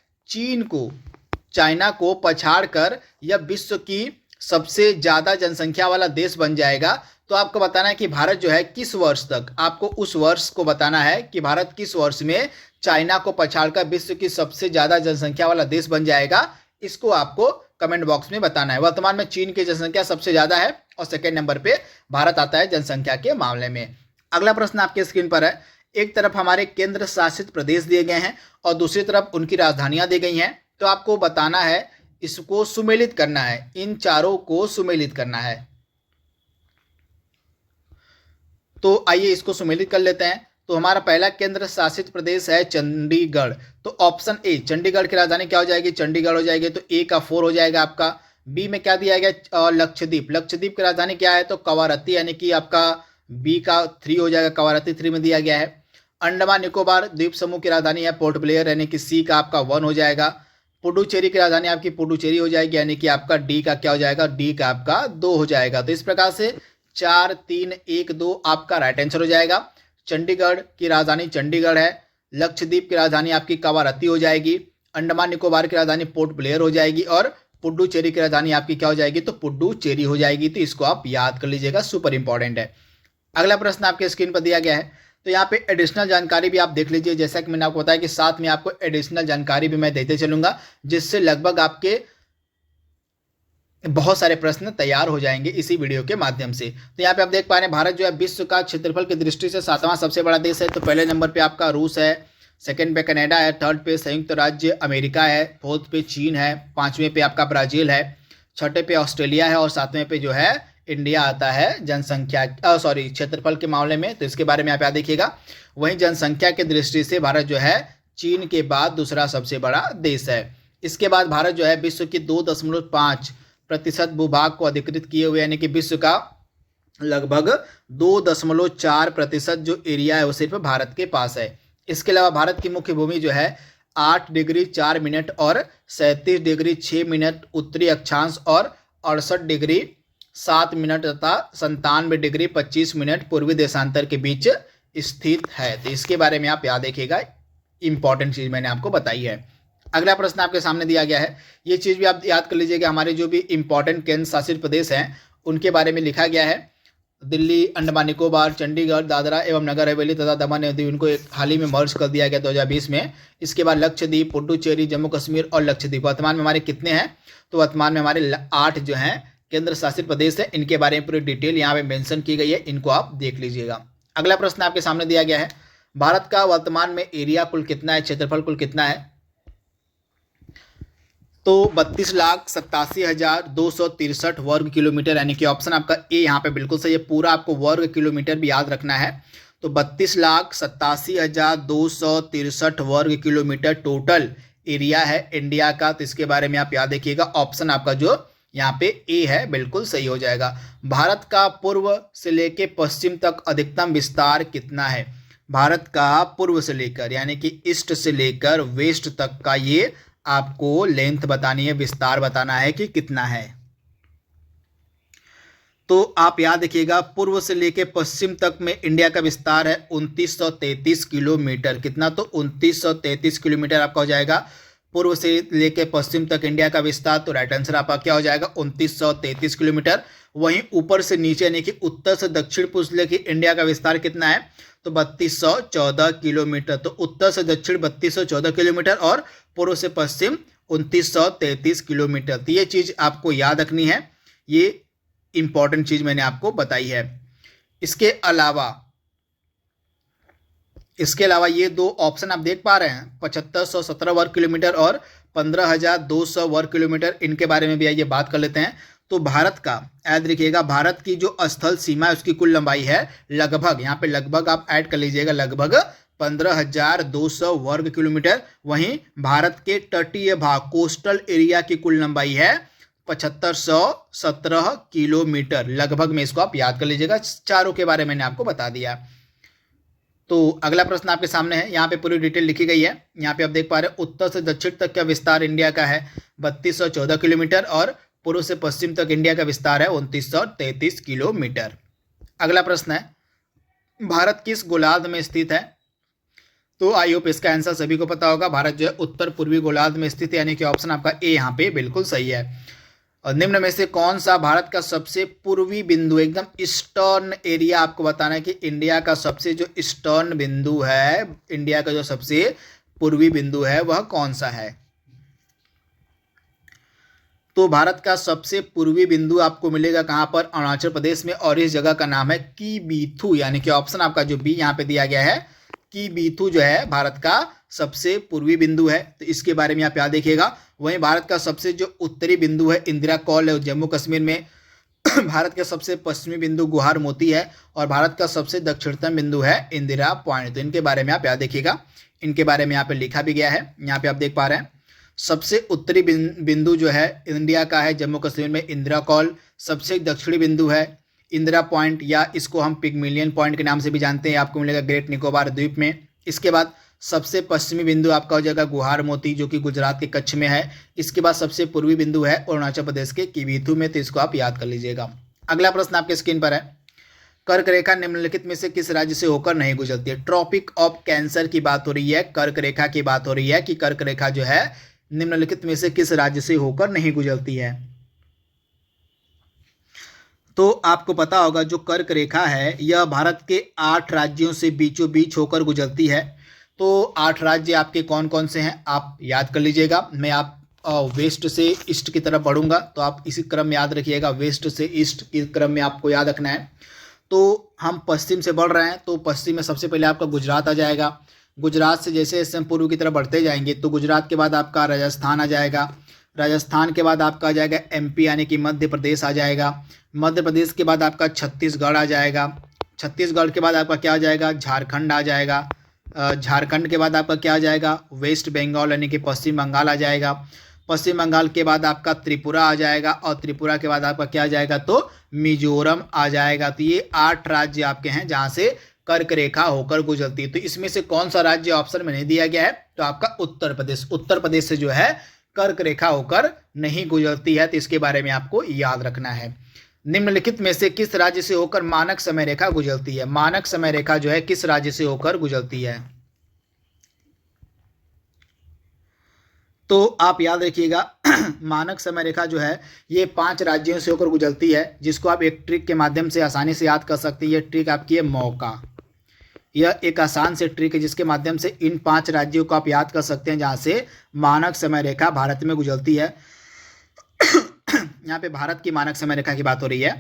चाइना को पछाड़कर यह विश्व की सबसे ज्यादा जनसंख्या वाला देश बन जाएगा। तो आपको बताना है कि भारत जो है किस वर्ष तक, आपको उस वर्ष को बताना है कि भारत किस वर्ष में चाइना को पछाड़कर विश्व की सबसे ज्यादा जनसंख्या वाला देश बन जाएगा। इसको आपको कमेंट बॉक्स में बताना है। वर्तमान में चीन की जनसंख्या सबसे ज्यादा है और सेकेंड नंबर पे भारत आता है जनसंख्या के मामले में। अगला प्रश्न आपके स्क्रीन पर है। एक तरफ हमारे केंद्र शासित प्रदेश दिए गए हैं और दूसरी तरफ उनकी राजधानियां दी गई हैं। तो आपको बताना है, इसको सुमेलित करना है, इन चारों को सुमेलित करना है। तो आइए इसको सुमेलित कर लेते हैं। तो हमारा पहला केंद्र शासित प्रदेश है चंडीगढ़। तो ऑप्शन ए, चंडीगढ़ की राजधानी क्या हो जाएगी, चंडीगढ़ हो जाएगी। तो ए का 4 हो जाएगा आपका। बी में क्या दिया गया, लक्षद्वीप। लक्षद्वीप की राजधानी क्या है, तो कवारत्ती, यानी कि आपका बी का 3 हो जाएगा, कवारत्ती 3 में दिया गया है। अंडमान निकोबार द्वीप समूह की राजधानी है पोर्ट ब्लेयर, यानी कि सी का आपका 1 हो जाएगा। पुडुचेरी की राजधानी आपकी पुडुचेरी हो जाएगी, यानी कि आपका डी का क्या हो जाएगा, डी का आपका 2 हो जाएगा। तो इस प्रकार से 4, 3, 1, 2 आपका राइट आंसर हो जाएगा। चंडीगढ़ की राजधानी चंडीगढ़ है। लक्षद्वीप की राजधानी आपकी कवारत्ती हो जाएगी। अंडमान निकोबार की राजधानी पोर्ट ब्लेयर हो जाएगी और पुडुचेरी की राजधानी आपकी क्या हो जाएगी, तो पुडुचेरी हो जाएगी। तो इसको आप याद कर लीजिएगा, सुपर इंपॉर्टेंट है। अगला प्रश्न आपके स्क्रीन पर दिया गया है। तो यहाँ पे एडिशनल जानकारी भी आप देख लीजिए। जैसा कि मैंने आपको बताया कि साथ में आपको एडिशनल जानकारी भी मैं देते चलूंगा, जिससे लगभग आपके बहुत सारे प्रश्न तैयार हो जाएंगे इसी वीडियो के माध्यम से। तो यहाँ पे आप देख पा रहे हैं, भारत जो है विश्व का क्षेत्रफल की दृष्टि से 7वां सबसे बड़ा देश है। तो पहले नंबर पे आपका रूस है, सेकंड पे कनाडा है, थर्ड पे संयुक्त राज्य अमेरिका है, फोर्थ पे चीन है, 5वें पे आपका ब्राजील है, 6ठे पे ऑस्ट्रेलिया है और 7वें पे जो है इंडिया आता है जनसंख्या क्षेत्रफल के मामले में। तो इसके बारे में आप याद देखिएगा। वहीं जनसंख्या की दृष्टि से भारत जो है चीन के बाद दूसरा सबसे बड़ा देश है। इसके बाद भारत जो है विश्व की 2.5% भूभाग को अधिकृत किए हुए, यानी कि विश्व का लगभग 2.4% जो एरिया है वो सिर्फ भारत के पास है। इसके अलावा भारत की मुख्य भूमि जो है 8 डिग्री 4 मिनट और 37 डिग्री 6 मिनट उत्तरी अक्षांश और 68 डिग्री 7 मिनट तथा 97 डिग्री 25 मिनट पूर्वी देशांतर के बीच स्थित है। तो इसके बारे में आप याद रखिएगा, इंपॉर्टेंट चीज मैंने आपको बताई है। अगला प्रश्न आपके सामने दिया गया है, ये चीज भी आप याद कर लीजिएगा। हमारे जो भी इंपॉर्टेंट केंद्र शासित प्रदेश हैं उनके बारे में लिखा गया है। दिल्ली, अंडमान निकोबार, चंडीगढ़, दादरा एवं नगर हवेली तथा दमन एवं दीव, इनको हाल ही में मर्ज कर दिया गया 2020 में। इसके बाद लक्षद्वीप, पुडुचेरी, जम्मू कश्मीर और लक्षद्वीप। वर्तमान में हमारे कितने हैं, तो वर्तमान में हमारे 8 जो हैं केंद्र शासित प्रदेश है। इनके बारे में पूरी डिटेल यहाँ पे मेंशन की गई है, इनको आप देख लीजिएगा। अगला प्रश्न आपके सामने दिया गया है, भारत का वर्तमान में एरिया कुल कितना है, क्षेत्रफल कुल कितना है, तो 32,87,263 वर्ग किलोमीटर, यानी कि ऑप्शन आपका ए यहाँ पे बिल्कुल सही है। पूरा आपको वर्ग किलोमीटर भी याद रखना है। तो 32,87,263 वर्ग किलोमीटर टोटल एरिया है इंडिया का। तो इसके बारे में आप याद रखिएगा, ऑप्शन आपका जो यहाँ पे ए है बिल्कुल सही हो जाएगा। भारत का पूर्व से लेके पश्चिम तक अधिकतम विस्तार कितना है, भारत का पूर्व से लेकर यानी कि ईस्ट से लेकर वेस्ट तक का ये आपको लेंथ बतानी है, विस्तार बताना है कि कितना है। तो आप याद रखिएगा, पूर्व से लेकर पश्चिम तक में इंडिया का विस्तार है 2933 किलोमीटर। कितना, तो 2933 किलोमीटर आपका हो जाएगा पूर्व से लेकर पश्चिम तक इंडिया का विस्तार। तो राइट आंसर आपका क्या हो जाएगा, 2933 किलोमीटर। वहीं ऊपर से नीचे यानी कि उत्तर से दक्षिण पूर्व से लेकर इंडिया का विस्तार कितना है, तो 3214 किलोमीटर। तो उत्तर से दक्षिण 3214 किलोमीटर और पूर्व से पश्चिम 2933 किलोमीटर। तो ये चीज आपको याद रखनी है, ये इंपॉर्टेंट चीज मैंने आपको बताई है। इसके अलावा ये 2 ऑप्शन आप देख पा रहे हैं, 7517 वर्ग किलोमीटर और 15,200 वर्ग किलोमीटर। इनके बारे में भी आइए बात कर लेते हैं। तो भारत का याद रखिएगा, भारत की जो स्थल सीमा है उसकी कुल लंबाई है लगभग, यहाँ पे लगभग आप ऐड कर लीजिएगा, लगभग 15,200 वर्ग किलोमीटर। वहीं भारत के तटीय भाग कोस्टल एरिया की कुल लंबाई है 7517 किलोमीटर। लगभग में इसको आप याद कर लीजिएगा, चारों के बारे में मैंने आपको बता दिया। तो अगला प्रश्न आपके सामने है, यहाँ पे पूरी डिटेल लिखी गई है। यहाँ पे आप देख पा रहे हैं उत्तर से दक्षिण तक का विस्तार इंडिया का है 3214 किलोमीटर और पूर्व से पश्चिम तक इंडिया का विस्तार है 2933 किलोमीटर। अगला प्रश्न है, भारत किस गोलार्ध में स्थित है? तो आई होप इसका आंसर सभी को पता होगा। भारत जो है उत्तर पूर्वी गोलार्ध में स्थित है, यानी कि ऑप्शन आपका ए यहाँ पे बिल्कुल सही है। और निम्न में से कौन सा भारत का सबसे पूर्वी बिंदु, एकदम ईस्टर्न एरिया आपको बताना है कि इंडिया का सबसे जो ईस्टर्न बिंदु है, इंडिया का जो सबसे पूर्वी बिंदु है वह कौन सा है? तो भारत का सबसे पूर्वी बिंदु आपको मिलेगा कहाँ पर? अरुणाचल प्रदेश में, और इस जगह का नाम है कीबीथू, यानी कि ऑप्शन आपका जो बी यहाँ पे दिया गया है, कीबीथू जो है भारत का सबसे पूर्वी बिंदु है। तो इसके बारे में आप याद देखिएगा। वहीं भारत का सबसे जो उत्तरी बिंदु है इंदिरा कॉल है जम्मू कश्मीर में। भारत का सबसे पश्चिमी बिंदु गुहार मोती है और भारत का सबसे दक्षिणतम बिंदु है इंदिरा पॉइंट। तो इनके बारे में आप याद देखिएगा, इनके बारे में यहाँ पे लिखा भी गया है। यहाँ पे आप देख पा रहे हैं सबसे उत्तरी बिंदु जो है इंडिया का है जम्मू कश्मीर में इंदिरा कॉल। सबसे दक्षिणी बिंदु है इंदिरा पॉइंट, या इसको हम पिगमिलियन पॉइंट के नाम से भी जानते हैं, आपको मिलेगा ग्रेट निकोबार द्वीप में। इसके बाद सबसे पश्चिमी बिंदु आपका हो जाएगा गुहार मोती जो कि गुजरात के कच्छ में है। इसके बाद सबसे पूर्वी बिंदु है अरुणाचल प्रदेश के कीबीथू में। तो इसको आप याद कर लीजिएगा। अगला प्रश्न आपके स्क्रीन पर है, कर्क रेखा निम्नलिखित में से किस राज्य से होकर नहीं गुजरती है? ट्रॉपिक ऑफ कैंसर की बात हो रही है, कर्क रेखा की बात हो रही है कि कर्क रेखा जो है निम्नलिखित में से किस राज्य से होकर नहीं गुजरती है? तो आपको पता होगा जो कर्क रेखा है यह भारत के 8 राज्यों से बीचों बीच होकर गुजरती है। तो 8 राज्य आपके कौन कौन से हैं आप याद कर लीजिएगा। मैं आप वेस्ट से ईस्ट की तरफ बढ़ूंगा तो आप इसी क्रम में याद रखिएगा, वेस्ट से ईस्ट के क्रम में आपको याद रखना है। तो हम पश्चिम से बढ़ रहे हैं, तो पश्चिम में सबसे पहले आपका गुजरात आ जाएगा। गुजरात से जैसे जैसे हम पूर्व की तरफ बढ़ते जाएंगे तो गुजरात के बाद आपका राजस्थान आ जाएगा। राजस्थान के बाद आपका आ जाएगा एमपी यानी कि मध्य प्रदेश आ जाएगा। मध्य प्रदेश के बाद आपका छत्तीसगढ़ आ जाएगा। छत्तीसगढ़ के बाद आपका क्या आ जाएगा? झारखंड आ जाएगा। झारखंड के बाद आपका क्या आ जाएगा? वेस्ट बंगाल यानी कि पश्चिम बंगाल आ जाएगा। पश्चिम बंगाल के बाद आपका त्रिपुरा आ जाएगा और त्रिपुरा के बाद आपका क्या आ जाएगा? तो मिजोरम आ जाएगा। तो ये 8 राज्य आपके हैं जहाँ से कर्क रेखा होकर गुजरती है। तो इसमें से कौन सा राज्य ऑप्शन में नहीं दिया गया है? तो आपका उत्तर प्रदेश। उत्तर प्रदेश से जो है कर्क रेखा होकर नहीं गुजरती है। तो इसके बारे में आपको याद रखना है। निम्नलिखित में से किस राज्य से होकर मानक समय रेखा गुजरती है? मानक समय रेखा जो है किस राज्य से होकर गुजरती है? तो आप याद रखिएगा मानक समय रेखा जो है ये 5 राज्यों से होकर गुजरती है, जिसको आप एक ट्रिक के माध्यम से आसानी से याद कर सकते हैं। ये ट्रिक आपकी है मौका। यह एक आसान से ट्रिक है जिसके माध्यम से इन 5 राज्यों को आप याद कर सकते हैं जहां से मानक समय रेखा भारत में गुजरती है। यहाँ पे भारत की मानक समय रेखा की बात हो रही है।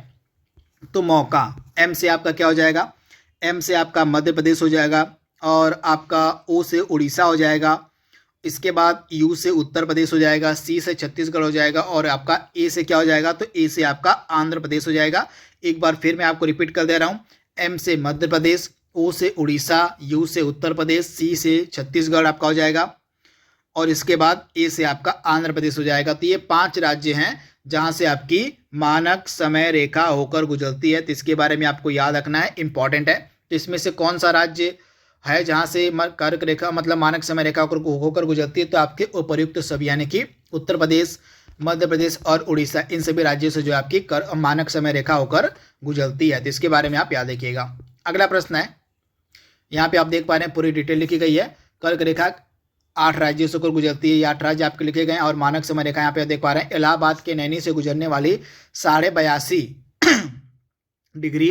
तो मौका, एम से आपका क्या हो जाएगा? एम से आपका मध्य प्रदेश हो जाएगा और आपका ओ से उड़ीसा हो जाएगा। इसके बाद यू से उत्तर प्रदेश हो जाएगा, सी से छत्तीसगढ़ हो जाएगा और आपका ए से क्या हो जाएगा? तो ए से आपका आंध्र प्रदेश हो जाएगा। एक बार फिर मैं आपको रिपीट कर दे रहा हूँ, एम से मध्य प्रदेश, ओ से उड़ीसा, यू से उत्तर प्रदेश, सी से छत्तीसगढ़ आपका हो जाएगा और इसके बाद ए से आपका आंध्र प्रदेश हो जाएगा। तो ये 5 राज्य हैं जहां से आपकी मानक समय रेखा होकर गुजरती है। तो इसके बारे में आपको याद रखना है, इंपॉर्टेंट है। तो इसमें से कौन सा राज्य है जहां से कर्क रेखा मतलब मानक समय रेखा होकर गुजरती है? तो आपके उपर्युक्त सभी यानी कि उत्तर प्रदेश, मध्य प्रदेश और उड़ीसा, इन सभी राज्यों से जो आपकी मानक समय रेखा होकर गुजरती है। तो इसके बारे में आप याद रखिएगा। अगला प्रश्न है, यहाँ पे आप देख पा रहे हैं पूरी डिटेल लिखी गई है। कर्क रेखा 8 राज्यों से होकर गुजरती है। ये 8 राज्य आपके लिखे गए हैं और मानक समय रेखा यहाँ पे देख पा रहे हैं। इलाहाबाद के नैनी से गुजरने वाली 82.5 डिग्री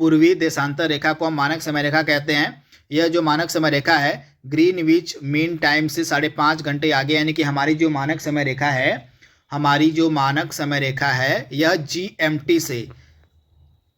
पूर्वी देशांतर रेखा को हम मानक समय रेखा कहते हैं। यह जो मानक समय रेखा है ग्रीनविच मीन टाइम से 5.5 घंटे आगे, यानी कि हमारी जो मानक समय रेखा है यह GMT से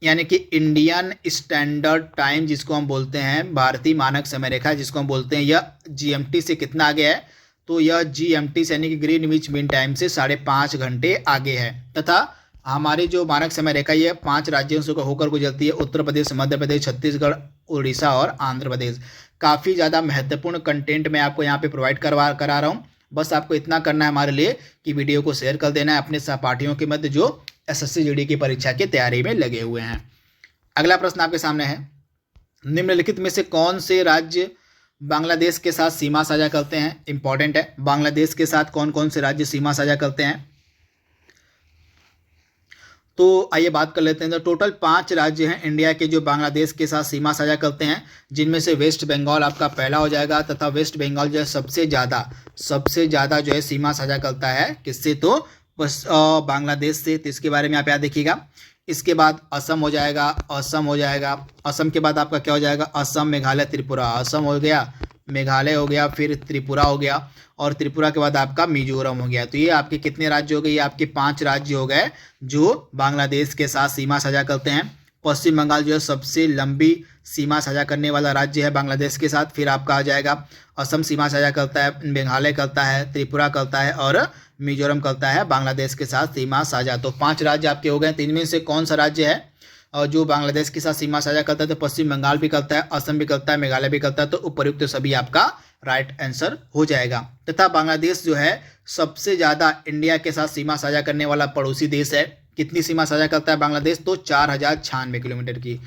यानी कि इंडियन स्टैंडर्ड टाइम जिसको हम बोलते हैं, भारतीय मानक समय रेखा जिसको हम बोलते हैं, यह GMT से कितना आगे है? तो यह GMT से यानी कि ग्रीनविच मीन टाइम से 5.5 घंटे आगे है। तथा हमारी जो मानक समय रेखा ये 5 राज्यों से होकर गुजरती है, उत्तर प्रदेश, मध्य प्रदेश, छत्तीसगढ़, उड़ीसा और आंध्र प्रदेश। काफ़ी ज़्यादा महत्वपूर्ण कंटेंट मैं आपको यहाँ पे प्रोवाइड करा रहा हूँ। बस आपको इतना करना है हमारे लिए कि वीडियो को शेयर कर देना है अपने सहपाठियों के मध्य जो एसएससी जीडी की परीक्षा की तैयारी में लगे हुए हैं। अगला प्रश्न आपके सामने है, निम्नलिखित में से कौन से राज्य बांग्लादेश के साथ सीमा साझा करते हैं? इंपॉर्टेंट है, बांग्लादेश के साथ कौन कौन से राज्य सीमा साझा करते हैं? तो आइए बात कर लेते हैं। तो टोटल 5 राज्य हैं इंडिया के जो बांग्लादेश के साथ सीमा साझा करते हैं, जिनमें से वेस्ट बंगाल आपका पहला हो जाएगा, तथा वेस्ट बंगाल जो है सबसे ज़्यादा जो है सीमा साझा करता है किससे? तो बस बांग्लादेश से। तो इसके बारे में आप याद देखिएगा। इसके बाद असम हो जाएगा, असम के बाद आपका क्या हो जाएगा? असम, मेघालय, त्रिपुरा। असम हो गया, मेघालय हो गया, फिर त्रिपुरा हो गया, और त्रिपुरा के बाद आपका मिजोरम हो गया। तो ये आपके कितने राज्य हो गए? ये आपके 5 राज्य हो गए जो बांग्लादेश के साथ सीमा साझा करते हैं। पश्चिम बंगाल जो है सबसे लंबी सीमा साझा करने वाला राज्य है बांग्लादेश के साथ। फिर आपका आ जाएगा असम सीमा साझा करता है, मेघालय करता है, त्रिपुरा करता है और मिजोरम करता है बांग्लादेश के साथ सीमा साझा। तो 5 राज्य आपके हो गए। 3 में से कौन सा राज्य है और जो बांग्लादेश के साथ सीमा साझा करता है? तो पश्चिम बंगाल भी करता है, असम भी करता है, मेघालय भी करता है। तो उपर्युक्त सभी आपका राइट आंसर हो जाएगा। तथा बांग्लादेश जो है सबसे ज़्यादा इंडिया के साथ सीमा साझा करने वाला पड़ोसी देश है। कितनी सीमा साझा करता है बांग्लादेश? तो 4096 किलोमीटर की।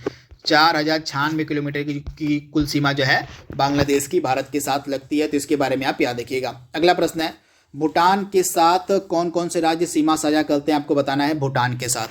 4096 किलोमीटर की कुल सीमा जो है बांग्लादेश की भारत के साथ लगती है। तो इसके बारे में आप याद रखिएगा। अगला प्रश्न है, भूटान के साथ कौन कौन से राज्य सीमा साझा करते हैं? आपको बताना है भूटान के साथ।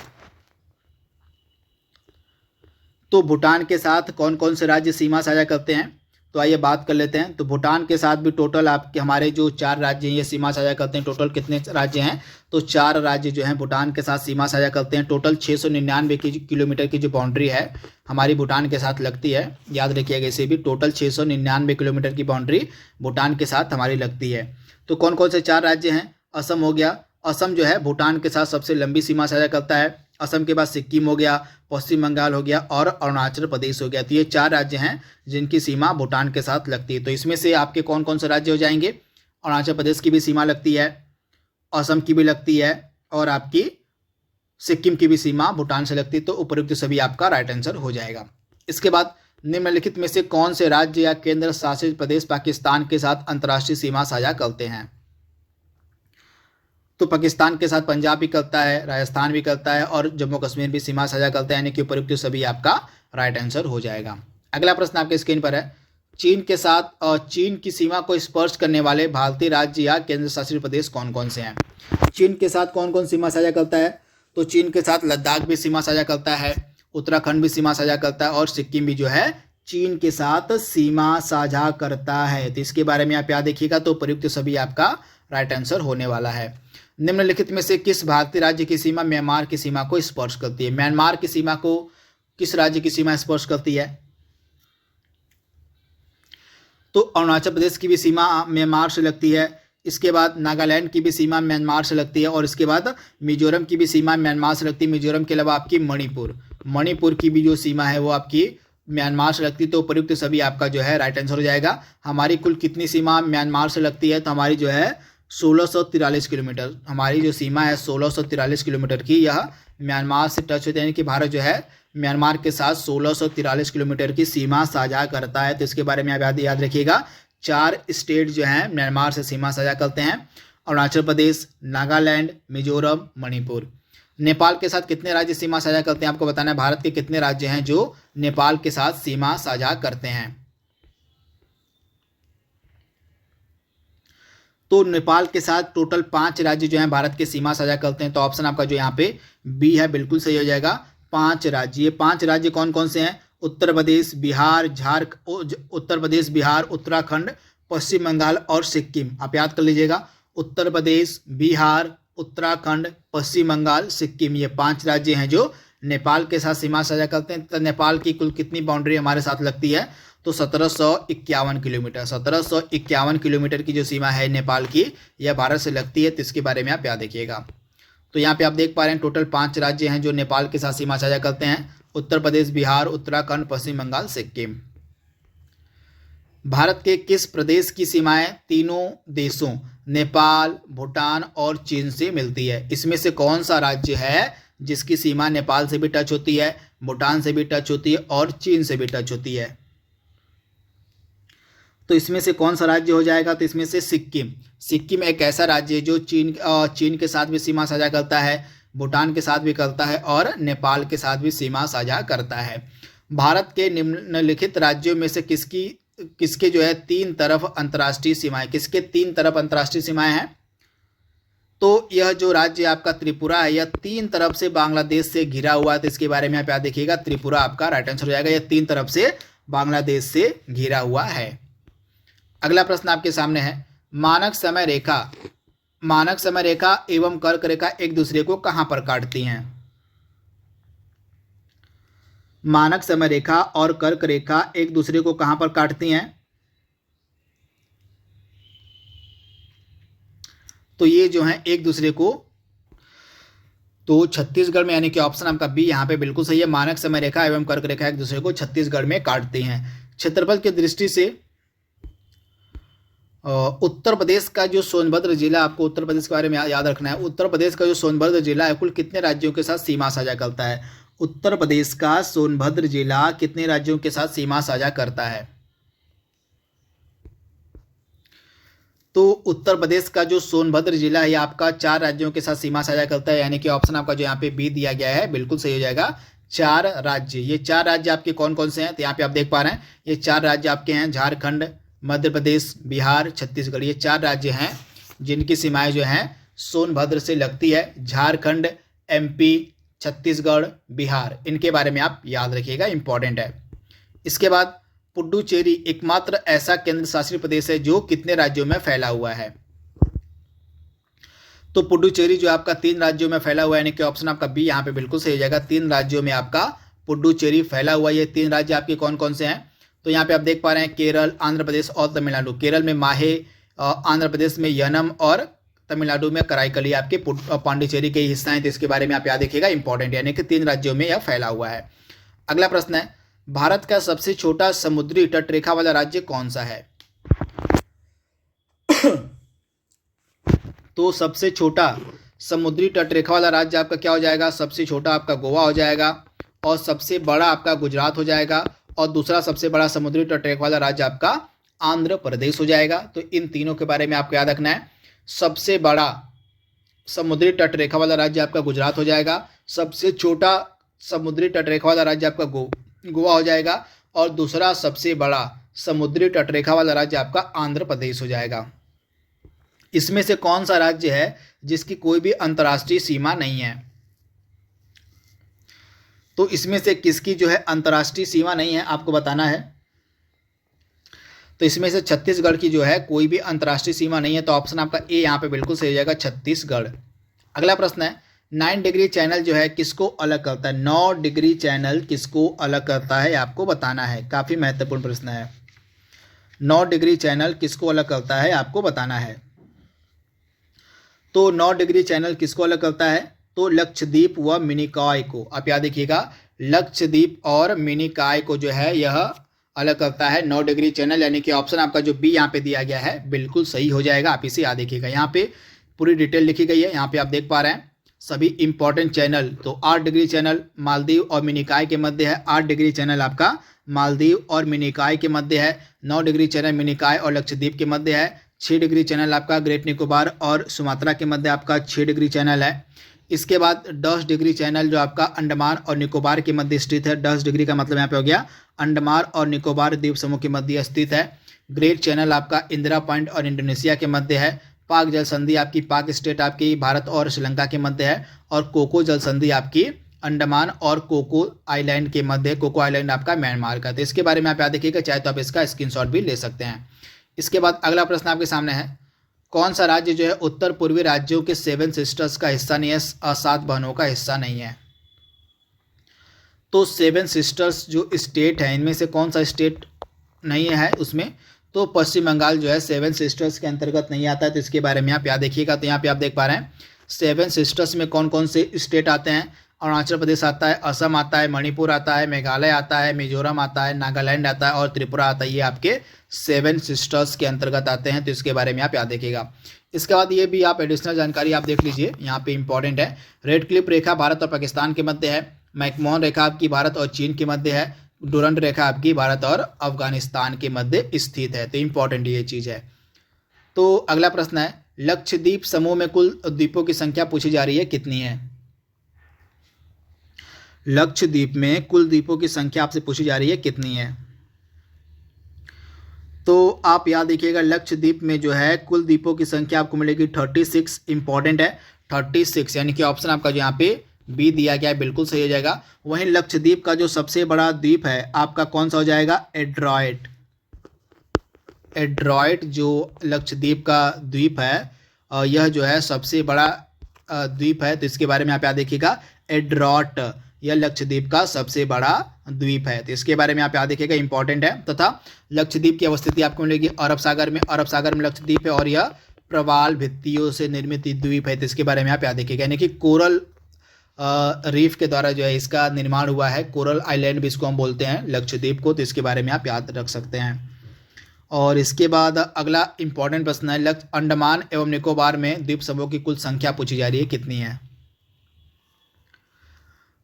तो भूटान के साथ कौन कौन से राज्य सीमा साझा करते हैं? तो आइए बात कर लेते हैं। तो भूटान के साथ भी टोटल आपके हमारे जो 4 राज्य हैं ये सीमा साझा करते हैं। टोटल कितने राज्य हैं? तो 4 राज्य जो हैं भूटान के साथ सीमा साझा करते हैं। टोटल 699 किलोमीटर की जो बाउंड्री है हमारी भूटान के साथ लगती है। याद रखिएगा इसे भी, टोटल 699 किलोमीटर की बाउंड्री भूटान के साथ हमारी लगती है। तो कौन कौन से 4 राज्य हैं? असम हो गया, असम जो है भूटान के साथ सबसे लंबी सीमा साझा करता है। असम के बाद सिक्किम हो गया, पश्चिम बंगाल हो गया और अरुणाचल प्रदेश हो गया। तो ये 4 राज्य हैं जिनकी सीमा भूटान के साथ लगती है। तो इसमें से आपके कौन कौन से राज्य हो जाएंगे? अरुणाचल प्रदेश की भी सीमा लगती है, असम की भी लगती है और आपकी सिक्किम की भी सीमा भूटान से लगती है। तो उपयुक्त सभी आपका राइट आंसर हो जाएगा। इसके बाद निम्नलिखित में से कौन से राज्य या केंद्र शासित प्रदेश पाकिस्तान के साथ अंतर्राष्ट्रीय सीमा साझा करते हैं? तो पाकिस्तान के साथ पंजाब भी करता है, राजस्थान भी करता है और जम्मू कश्मीर भी सीमा साझा करता है, यानी कि उपयुक्त सभी आपका राइट आंसर हो जाएगा। अगला प्रश्न आपके स्क्रीन पर है, चीन के साथ चीन की सीमा को स्पर्श करने वाले भारतीय राज्य या केंद्र शासित प्रदेश कौन कौन से हैं? चीन के साथ कौन कौन सीमा साझा करता है? तो चीन के साथ लद्दाख भी सीमा साझा करता है, उत्तराखंड भी सीमा साझा करता है और सिक्किम भी जो है चीन के साथ सीमा साझा करता है। तो इसके बारे में आप याद देखिएगा। तो उपयुक्त सभी आपका राइट आंसर होने वाला है। निम्नलिखित में से किस भारतीय राज्य की सीमा म्यांमार की सीमा को स्पर्श करती है? म्यांमार की सीमा को किस राज्य की सीमा स्पर्श करती है? तो अरुणाचल प्रदेश की भी सीमा म्यांमार से लगती है। इसके बाद नागालैंड की भी सीमा म्यांमार से लगती है और इसके बाद मिजोरम की भी सीमा म्यांमार से लगती है। मिजोरम के अलावा आपकी मणिपुर की भी जो सीमा है वो आपकी म्यांमार से लगती है। तो उपयुक्त सभी आपका जो है राइट आंसर हो जाएगा। हमारी कुल कितनी सीमा म्यांमार से लगती है? तो हमारी जो है 1643 किलोमीटर, हमारी जो सीमा है 1643 किलोमीटर की, यह म्यांमार से टच होती है, यानी कि भारत जो है म्यांमार के साथ 1643 किलोमीटर की सीमा साझा करता है। तो इसके बारे में आप याद रखिएगा। 4 स्टेट जो हैं म्यांमार से सीमा साझा करते हैं, अरुणाचल प्रदेश, नागालैंड, मिजोरम, मणिपुर। नेपाल के साथ कितने राज्य सीमा साझा करते हैं? आपको बताना है भारत के कितने राज्य हैं जो नेपाल के साथ सीमा साझा करते हैं। तो नेपाल के साथ टोटल 5 राज्य जो हैं भारत के सीमा साझा करते हैं। तो ऑप्शन आपका जो यहाँ पे बी है बिल्कुल सही हो जाएगा। 5 राज्य, ये 5 राज्य कौन कौन से हैं? उत्तर प्रदेश, बिहार, उत्तराखंड, पश्चिम बंगाल और सिक्किम। आप याद कर लीजिएगा, उत्तर प्रदेश, बिहार, उत्तराखंड, पश्चिम बंगाल, सिक्किम, ये 5 राज्य हैं जो नेपाल के साथ सीमा साझा करते हैं। तो नेपाल की कुल कितनी बाउंड्री हमारे साथ लगती है? तो 1751 किलोमीटर। 1751 किलोमीटर की जो सीमा है नेपाल की, यह भारत से लगती है। तो इसके बारे में आप याद रखिएगा। तो यहाँ पे आप देख पा रहे हैं टोटल 5 राज्य हैं जो नेपाल के साथ सीमा साझा करते हैं, उत्तर प्रदेश, बिहार, उत्तराखंड, पश्चिम बंगाल, सिक्किम। भारत के किस प्रदेश की सीमाएं तीनों देशों नेपाल, भूटान और चीन से मिलती है? इसमें से कौन सा राज्य है जिसकी सीमा नेपाल से भी टच होती है, भूटान से भी टच होती है और चीन से भी टच होती है? तो इसमें से कौन सा राज्य हो जाएगा? तो इसमें से सिक्किम। सिक्किम एक ऐसा राज्य है जो चीन के साथ भी सीमा साझा करता है, भूटान के साथ भी करता है और नेपाल के साथ भी सीमा साझा करता है। भारत के निम्नलिखित राज्यों में से किसके जो है 3 तरफ अंतर्राष्ट्रीय सीमाएं, किसके 3 तरफ अंतर्राष्ट्रीय सीमाएं हैं? तो यह जो राज्य आपका त्रिपुरा है, यह 3 तरफ से बांग्लादेश से घिरा हुआ है। तो इसके बारे में यहाँ पे आप देखिएगा, त्रिपुरा आपका राइट आंसर हो जाएगा। यह 3 तरफ से बांग्लादेश से घिरा हुआ है। अगला प्रश्न आपके सामने है, मानक समय रेखा एवं कर्क रेखा एक दूसरे को कहां पर काटती हैं? मानक समय रेखा और कर्क रेखा एक दूसरे को कहां पर काटती हैं? तो ये जो है एक दूसरे को, तो छत्तीसगढ़ में, यानी कि ऑप्शन आपका बी यहाँ पे बिल्कुल सही है। मानक समय रेखा एवं कर्क रेखा एक दूसरे को छत्तीसगढ़ में काटती हैं। क्षेत्रफल की दृष्टि से उत्तर प्रदेश का जो सोनभद्र जिला, आपको उत्तर प्रदेश के बारे में याद रखना है। उत्तर प्रदेश का जो सोनभद्र जिला है कुल कितने राज्यों के साथ सीमा साझा करता है? उत्तर प्रदेश का सोनभद्र जिला कितने राज्यों के साथ सीमा साझा करता है? तो उत्तर प्रदेश का जो सोनभद्र जिला है आपका 4 राज्यों के साथ सीमा साझा करता है, यानी कि ऑप्शन आपका जो यहाँ पे बी दिया गया है बिल्कुल सही हो जाएगा। 4 राज्य, ये 4 राज्य आपके कौन कौन से हैं? तो यहाँ पे आप देख पा रहे हैं ये 4 राज्य आपके हैं, झारखंड, मध्य प्रदेश, बिहार, छत्तीसगढ़। ये 4 राज्य हैं जिनकी सीमाएं जो हैं सोनभद्र से लगती है। झारखंड, MP, छत्तीसगढ़, बिहार, इनके बारे में आप याद रखिएगा, इंपॉर्टेंट है। इसके बाद पुडुचेरी एकमात्र ऐसा केंद्र शासित प्रदेश है जो कितने राज्यों में फैला हुआ है? तो पुडुचेरी जो आपका 3 राज्यों में फैला हुआ है, यानी कि ऑप्शन आपका बी यहाँ पे बिल्कुल सही हो जाएगा। 3 राज्यों में आपका पुडुचेरी फैला हुआ है। ये 3 राज्य आपके कौन कौन से हैं? तो यहाँ पे आप देख पा रहे हैं केरल, आंध्र प्रदेश और तमिलनाडु। केरल में माहे, आंध्र प्रदेश में यनम और तमिलनाडु में कराईकली आपके पांडिचेरी के हिस्सा हैं। तो इसके बारे में आप याद रखिएगा, इंपॉर्टेंट, यानी कि 3 राज्यों में यह फैला हुआ है। अगला प्रश्न है, भारत का सबसे छोटा समुद्री तटरेखा वाला राज्य कौन सा है? तो सबसे छोटा समुद्री तटरेखा वाला राज्य आपका क्या हो जाएगा? सबसे छोटा आपका गोवा हो जाएगा और सबसे बड़ा आपका गुजरात हो जाएगा और दूसरा सबसे बड़ा समुद्री तटरेखा वाला राज्य आपका आंध्र प्रदेश हो जाएगा। तो इन तीनों के बारे में आपको याद रखना है। सबसे बड़ा समुद्री तटरेखा वाला राज्य आपका गुजरात हो जाएगा, सबसे छोटा समुद्री तटरेखा वाला राज्य आपका गोवा हो जाएगा और दूसरा सबसे बड़ा समुद्री तटरेखा वाला राज्य आपका आंध्र प्रदेश हो जाएगा। इसमें से कौन सा राज्य है जिसकी कोई भी अंतर्राष्ट्रीय सीमा नहीं है? तो इसमें से किसकी जो है अंतर्राष्ट्रीय सीमा नहीं है आपको बताना है। तो इसमें से छत्तीसगढ़ की जो है कोई भी अंतर्राष्ट्रीय सीमा नहीं है। तो ऑप्शन आपका ए यहाँ पे बिल्कुल सही हो जाएगा, छत्तीसगढ़। अगला प्रश्न है, 9 डिग्री चैनल जो है किसको अलग करता है? 9 डिग्री चैनल किसको अलग करता है आपको बताना है। काफ़ी महत्वपूर्ण प्रश्न है। 9 डिग्री चैनल किसको अलग करता है आपको बताना है। तो 9 डिग्री चैनल किसको अलग करता है? तो लक्षद्वीप व मिनिकॉय को। आप याद रखिएगा, लक्षद्वीप और मिनिकॉय को जो है यह अलग करता है 9 डिग्री चैनल, यानी कि ऑप्शन आपका जो बी यहाँ पे दिया गया है बिल्कुल सही हो जाएगा। आप इसे याद रखिएगा, यहाँ पे पूरी डिटेल लिखी गई है। यहाँ पे आप देख पा रहे हैं सभी इंपॉर्टेंट चैनल। तो 8 डिग्री चैनल मालदीव और मिनिकॉय के मध्य है। 8 डिग्री चैनल आपका मालदीव और मिनिकॉय के मध्य है। 9 डिग्री चैनल मिनिकॉय और लक्षद्वीप के मध्य है। 6 डिग्री चैनल आपका ग्रेट निकोबार और सुमात्रा के मध्य आपका 6 डिग्री चैनल है। इसके बाद 10 डिग्री चैनल जो आपका अंडमान और निकोबार के मध्य स्थित है। 10 डिग्री का मतलब यहाँ पे हो गया अंडमान और निकोबार द्वीप समूह के मध्य स्थित है। ग्रेट चैनल आपका इंदिरा पॉइंट और इंडोनेशिया के मध्य है। पाक जल संधि आपकी पाक स्टेट आपकी भारत और श्रीलंका के मध्य है। और कोको जल संधि आपकी अंडमान और कोको आइलैंड के मध्य। कोको आइलैंड आपका म्यांमार का। तो इसके बारे में आप याद रखिएगा, चाहे तो आप इसका स्क्रीनशॉट भी ले सकते हैं। इसके बाद अगला प्रश्न आपके सामने है, कौन सा राज्य जो है उत्तर पूर्वी राज्यों के 7 सिस्टर्स का हिस्सा नहीं है, 7 बहनों का हिस्सा नहीं है? तो 7 सिस्टर्स जो स्टेट है इनमें से कौन सा स्टेट नहीं है उसमें? तो पश्चिम बंगाल जो है 7 सिस्टर्स के अंतर्गत नहीं आता है। तो इसके बारे में आप याद रखिएगा। तो यहाँ पे आप देख पा रहे हैं 7 सिस्टर्स में कौन कौन से स्टेट आते हैं। अरुणाचल प्रदेश आता है, असम आता है, मणिपुर आता है, मेघालय आता है, मिजोरम आता है, नागालैंड आता है और त्रिपुरा आता है। ये आपके 7 सिस्टर्स के अंतर्गत आते हैं। तो इसके बारे में आप याद रखिएगा। इसके बाद ये भी आप एडिशनल जानकारी आप देख लीजिए, यहाँ पे इंपॉर्टेंट है। रेड क्लिफ रेखा भारत और पाकिस्तान के मध्य है। मैकमोहन रेखा आपकी भारत और चीन के मध्य है। डुरंड रेखा आपकी भारत और अफगानिस्तान के मध्य स्थित है, तो इंपॉर्टेंट ये चीज़ है। तो अगला प्रश्न है, लक्षद्वीप समूह में कुल द्वीपों की संख्या पूछी जा रही है, कितनी है? लक्षद्वीप में कुल द्वीपों की संख्या आपसे पूछी जा रही है, कितनी है? तो आप याद रखिएगा, लक्षद्वीप में जो है कुल द्वीपों की संख्या आपको मिलेगी 36। इंपॉर्टेंट है 36, यानी कि ऑप्शन आपका जो यहाँ पे बी दिया गया है बिल्कुल सही हो जाएगा। वहीं लक्षद्वीप का जो सबसे बड़ा द्वीप है आपका कौन सा हो जाएगा? एड्रॉयट। एड्रॉयट जो लक्षद्वीप का द्वीप है यह जो है सबसे बड़ा द्वीप है, तो इसके बारे में आप याद देखिएगा, एड्रॉट यह लक्षद्वीप का सबसे बड़ा द्वीप है, तो इसके बारे में आप याद देखिएगा, इंपॉर्टेंट है। तथा लक्षद्वीप की अवस्थिति आपको मिलेगी अरब सागर में, अरब सागर में लक्षद्वीप है और यह प्रवाल भित्तियों से निर्मित द्वीप है, तो इसके बारे में आप याद देखिएगा, यानी कि कोरल रीफ के द्वारा जो है इसका निर्माण हुआ है, कोरल आइलैंड भी इसको हम बोलते हैं लक्षद्वीप को, तो इसके बारे में आप याद रख सकते हैं। और इसके बाद अगला इंपॉर्टेंट प्रश्न है, अंडमान एवं निकोबार में द्वीप समूह की कुल संख्या पूछी जा रही है, कितनी है?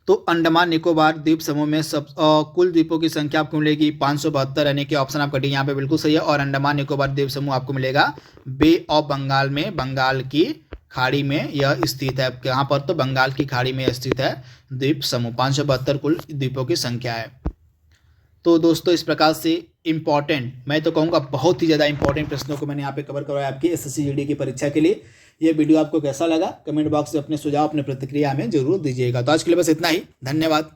तो अंडमान निकोबार द्वीप समूह में कुल द्वीपों की संख्या आपको मिलेगी 572, यानी कि ऑप्शन आपका डी यहाँ पे बिल्कुल सही है। और अंडमान निकोबार द्वीप समूह आपको मिलेगा बे ऑफ बंगाल में, बंगाल की खाड़ी में यह स्थित है। यहाँ पर तो बंगाल की खाड़ी में स्थित है द्वीप समूह। 572 कुल द्वीपों की संख्या है। तो दोस्तों इस प्रकार से इंपॉर्टेंट, मैं तो कहूँगा बहुत ही ज़्यादा इंपॉर्टेंट प्रश्नों को मैंने यहाँ पे कवर करवाया आपकी एसएससी जीडी की परीक्षा के लिए। ये वीडियो आपको कैसा लगा कमेंट बॉक्स में अपने सुझाव अपने प्रतिक्रिया हमें जरूर दीजिएगा। तो आज के लिए बस इतना ही, धन्यवाद,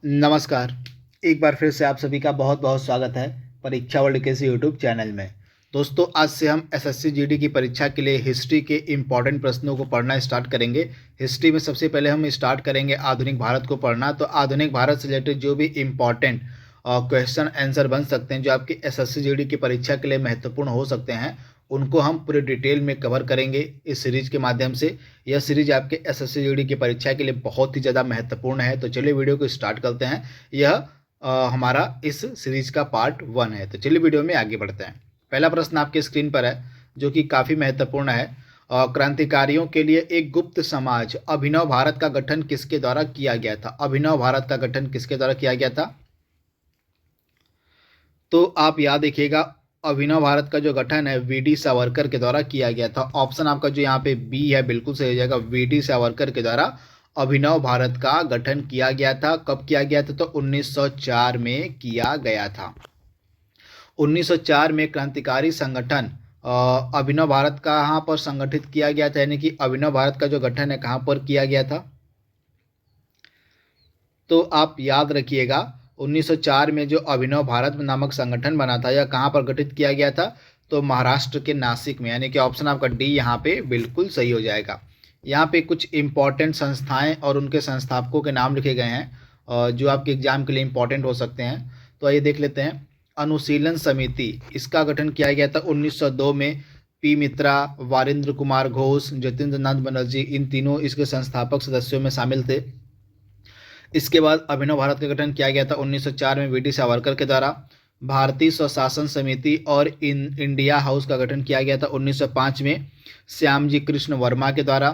नमस्कार। एक बार फिर से आप सभी का बहुत बहुत स्वागत है परीक्षा वर्ल्ड के इस यूट्यूब चैनल में। दोस्तों आज से हम एसएससी जीडी की परीक्षा के लिए हिस्ट्री के इंपॉर्टेंट प्रश्नों को पढ़ना स्टार्ट करेंगे। हिस्ट्री में सबसे पहले हम स्टार्ट करेंगे आधुनिक भारत को पढ़ना। तो आधुनिक भारत से रिलेटेड जो भी इंपॉर्टेंट क्वेश्चन आंसर बन सकते हैं, जो आपकी एसएससी जीडी की परीक्षा के लिए महत्वपूर्ण हो सकते हैं, उनको हम पूरे डिटेल में कवर करेंगे इस सीरीज के माध्यम से। यह सीरीज आपके एसएससी जीडी की परीक्षा के लिए बहुत ही ज़्यादा महत्वपूर्ण है। तो चलिए वीडियो को स्टार्ट करते हैं। यह हमारा इस सीरीज का पार्ट 1 है। तो चलिए वीडियो में आगे बढ़ते हैं। पहला प्रश्न आपके स्क्रीन पर है जो कि काफ़ी महत्वपूर्ण है। क्रांतिकारियों के लिए एक गुप्त समाज अभिनव भारत का गठन किसके द्वारा किया गया था? अभिनव भारत का गठन किसके द्वारा किया गया था? तो आप याद रखिएगा, अभिनव भारत का जो गठन है वीडी सावरकर के द्वारा किया गया था। ऑप्शन आपका जो यहाँ पे बी है बिल्कुल सही हो जाएगा। वीडी सावरकर के द्वारा अभिनव भारत का गठन किया गया था। कब किया गया था? तो 1904 में किया गया था। 1904 में क्रांतिकारी संगठन अभिनव भारत कहाँ पर संगठित किया गया था, यानी कि अभिनव भारत का जो गठन है कहाँ पर किया गया था? तो आप याद रखिएगा 1904 में जो अभिनव भारत नामक संगठन बना था यह कहाँ पर गठित किया गया था? तो महाराष्ट्र के नासिक में, यानी कि ऑप्शन आपका डी यहाँ पे बिल्कुल सही हो जाएगा। यहाँ पे कुछ इंपॉर्टेंट संस्थाएं और उनके संस्थापकों के नाम लिखे गए हैं जो आपके एग्जाम के लिए इंपॉर्टेंट हो सकते हैं। तो आइए देख लेते हैं। अनुशीलन समिति, इसका गठन किया गया था 1902 में। पी मित्रा, वारिंद्र कुमार घोष, जतिंद्र नाथ बनर्जी, इन तीनों इसके संस्थापक सदस्यों में शामिल थे। इसके बाद अभिनव भारत का गठन किया गया था 1904 में वीडी सावरकर के द्वारा। भारतीय स्वशासन समिति और इंडिया हाउस का गठन किया गया था 1905 में श्यामजी कृष्ण वर्मा के द्वारा।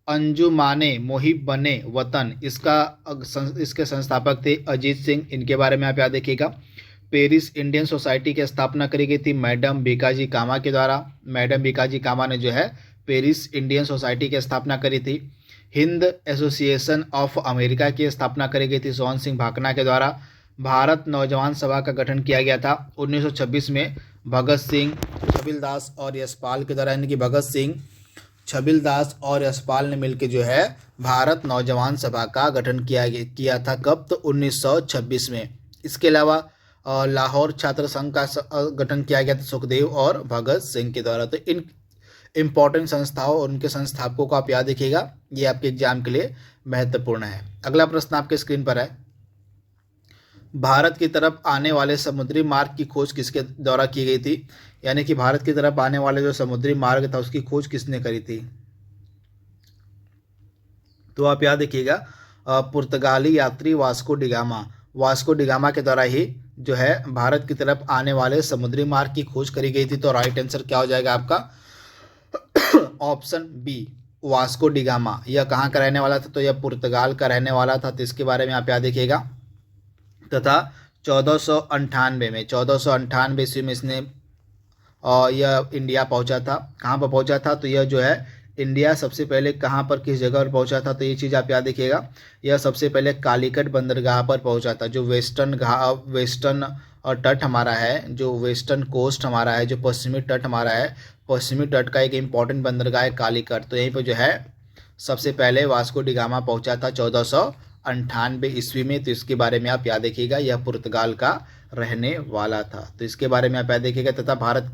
अंजुमाने मुहिब बने वतन, इसके संस्थापक थे अजीत सिंह, इनके बारे में आप याद रखिएगा। पेरिस इंडियन सोसाइटी की स्थापना करी गई थी मैडम बीकाजी कामा के द्वारा। मैडम बीकाजी कामा ने जो है पेरिस इंडियन सोसाइटी की स्थापना करी थी। हिंद एसोसिएशन ऑफ अमेरिका की स्थापना करी गई थी सोहन सिंह भाकना के द्वारा। भारत नौजवान सभा का गठन किया गया था 1926 में भगत सिंह, छबिलदास और यशपाल के द्वारा, यानी कि भगत सिंह, छबिलदास और यशपाल ने मिलकर जो है भारत नौजवान सभा का गठन किया था। कब? तो 1926 में। इसके अलावा लाहौर छात्र संघ का गठन किया गया था सुखदेव और भगत सिंह के द्वारा। तो इन इंपॉर्टेंट संस्थाओं और उनके संस्थापकों को आप याद रखिएगा, ये आपके एग्जाम के लिए महत्वपूर्ण है। अगला प्रश्न आपके स्क्रीन पर है। भारत की तरफ आने वाले समुद्री मार्ग की खोज किसके द्वारा की गई थी? यानी कि भारत की तरफ आने वाले जो समुद्री मार्ग था उसकी खोज किसने करी थी? तो आप याद रखिएगा, पुर्तगाली यात्री वास्को डिगामा के द्वारा ही जो है भारत की तरफ आने वाले समुद्री मार्ग की खोज करी गई थी। तो राइट आंसर क्या हो जाएगा आपका? Option B, Vasco da Gama यह कहाँ का रहने वाला था, तो यह पुर्तगाल का रहने वाला था, तो इसके बारे में आप याद रखिएगा। तथा 1498 ईस्वी में इसने यह इंडिया पहुंचा था। कहाँ पर पहुंचा था, तो यह जो है इंडिया सबसे पहले कहाँ पर किस जगह पर पहुंचा था, तो ये चीज़ आप याद रखिएगा। यह सबसे पहले कालीकट बंदरगाह पर पहुंचा था। जो वेस्टर्न और तट हमारा है, जो वेस्टर्न कोस्ट हमारा है, जो पश्चिमी तट हमारा है, पश्चिमी तट का एक इम्पॉर्टेंट बंदरगाह है कालीकट। तो यहीं पर जो है सबसे पहले वास्को डी गामा पहुंचा था 1498 ईस्वी में। तो इसके बारे में आप याद रखिएगा, यह पुर्तगाल का रहने वाला था। तो इसके बारे में आप याद रखिएगा। तथा भारत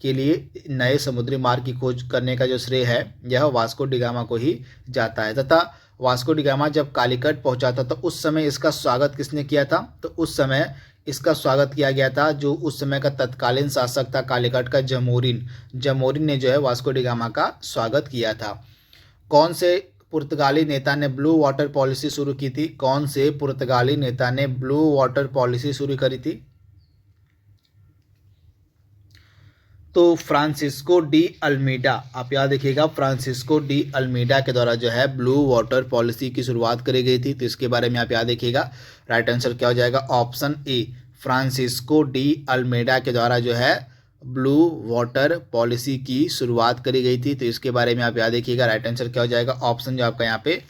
के लिए नए समुद्री मार्ग की खोज करने का जो श्रेय है यह वास्को डी गामा को ही जाता है। तथा वास्को डी गामा जब कालीकट पहुंचा था तो उस समय इसका स्वागत किसने किया था, तो उस समय इसका स्वागत किया गया था जो उस समय का तत्कालीन शासक था कालीकट का, जमोरिन ने जो है वास्को डी गामा का स्वागत किया था। कौन से पुर्तगाली नेता ने ब्लू वाटर पॉलिसी शुरू की थी, कौन से पुर्तगाली नेता ने ब्लू वाटर पॉलिसी शुरू करी थी, तो फ्रांसिस्को डी अल्मीडा। आप याद रखिएगा, फ्रांसिस्को डी अल्मीडा के द्वारा जो है ब्लू वाटर पॉलिसी की शुरुआत करी गई थी। तो इसके बारे में आप याद रखिएगा। राइट आंसर क्या हो जाएगा, option A, Francisco de Almeida के द्वारा जो है ब्लू वाटर पॉलिसी की शुरुआत करी गई थी। तो इसके बारे में आप याद रखिएगा। राइट आंसर क्या हो जाएगा, ऑप्शन जो आपका यहाँ पे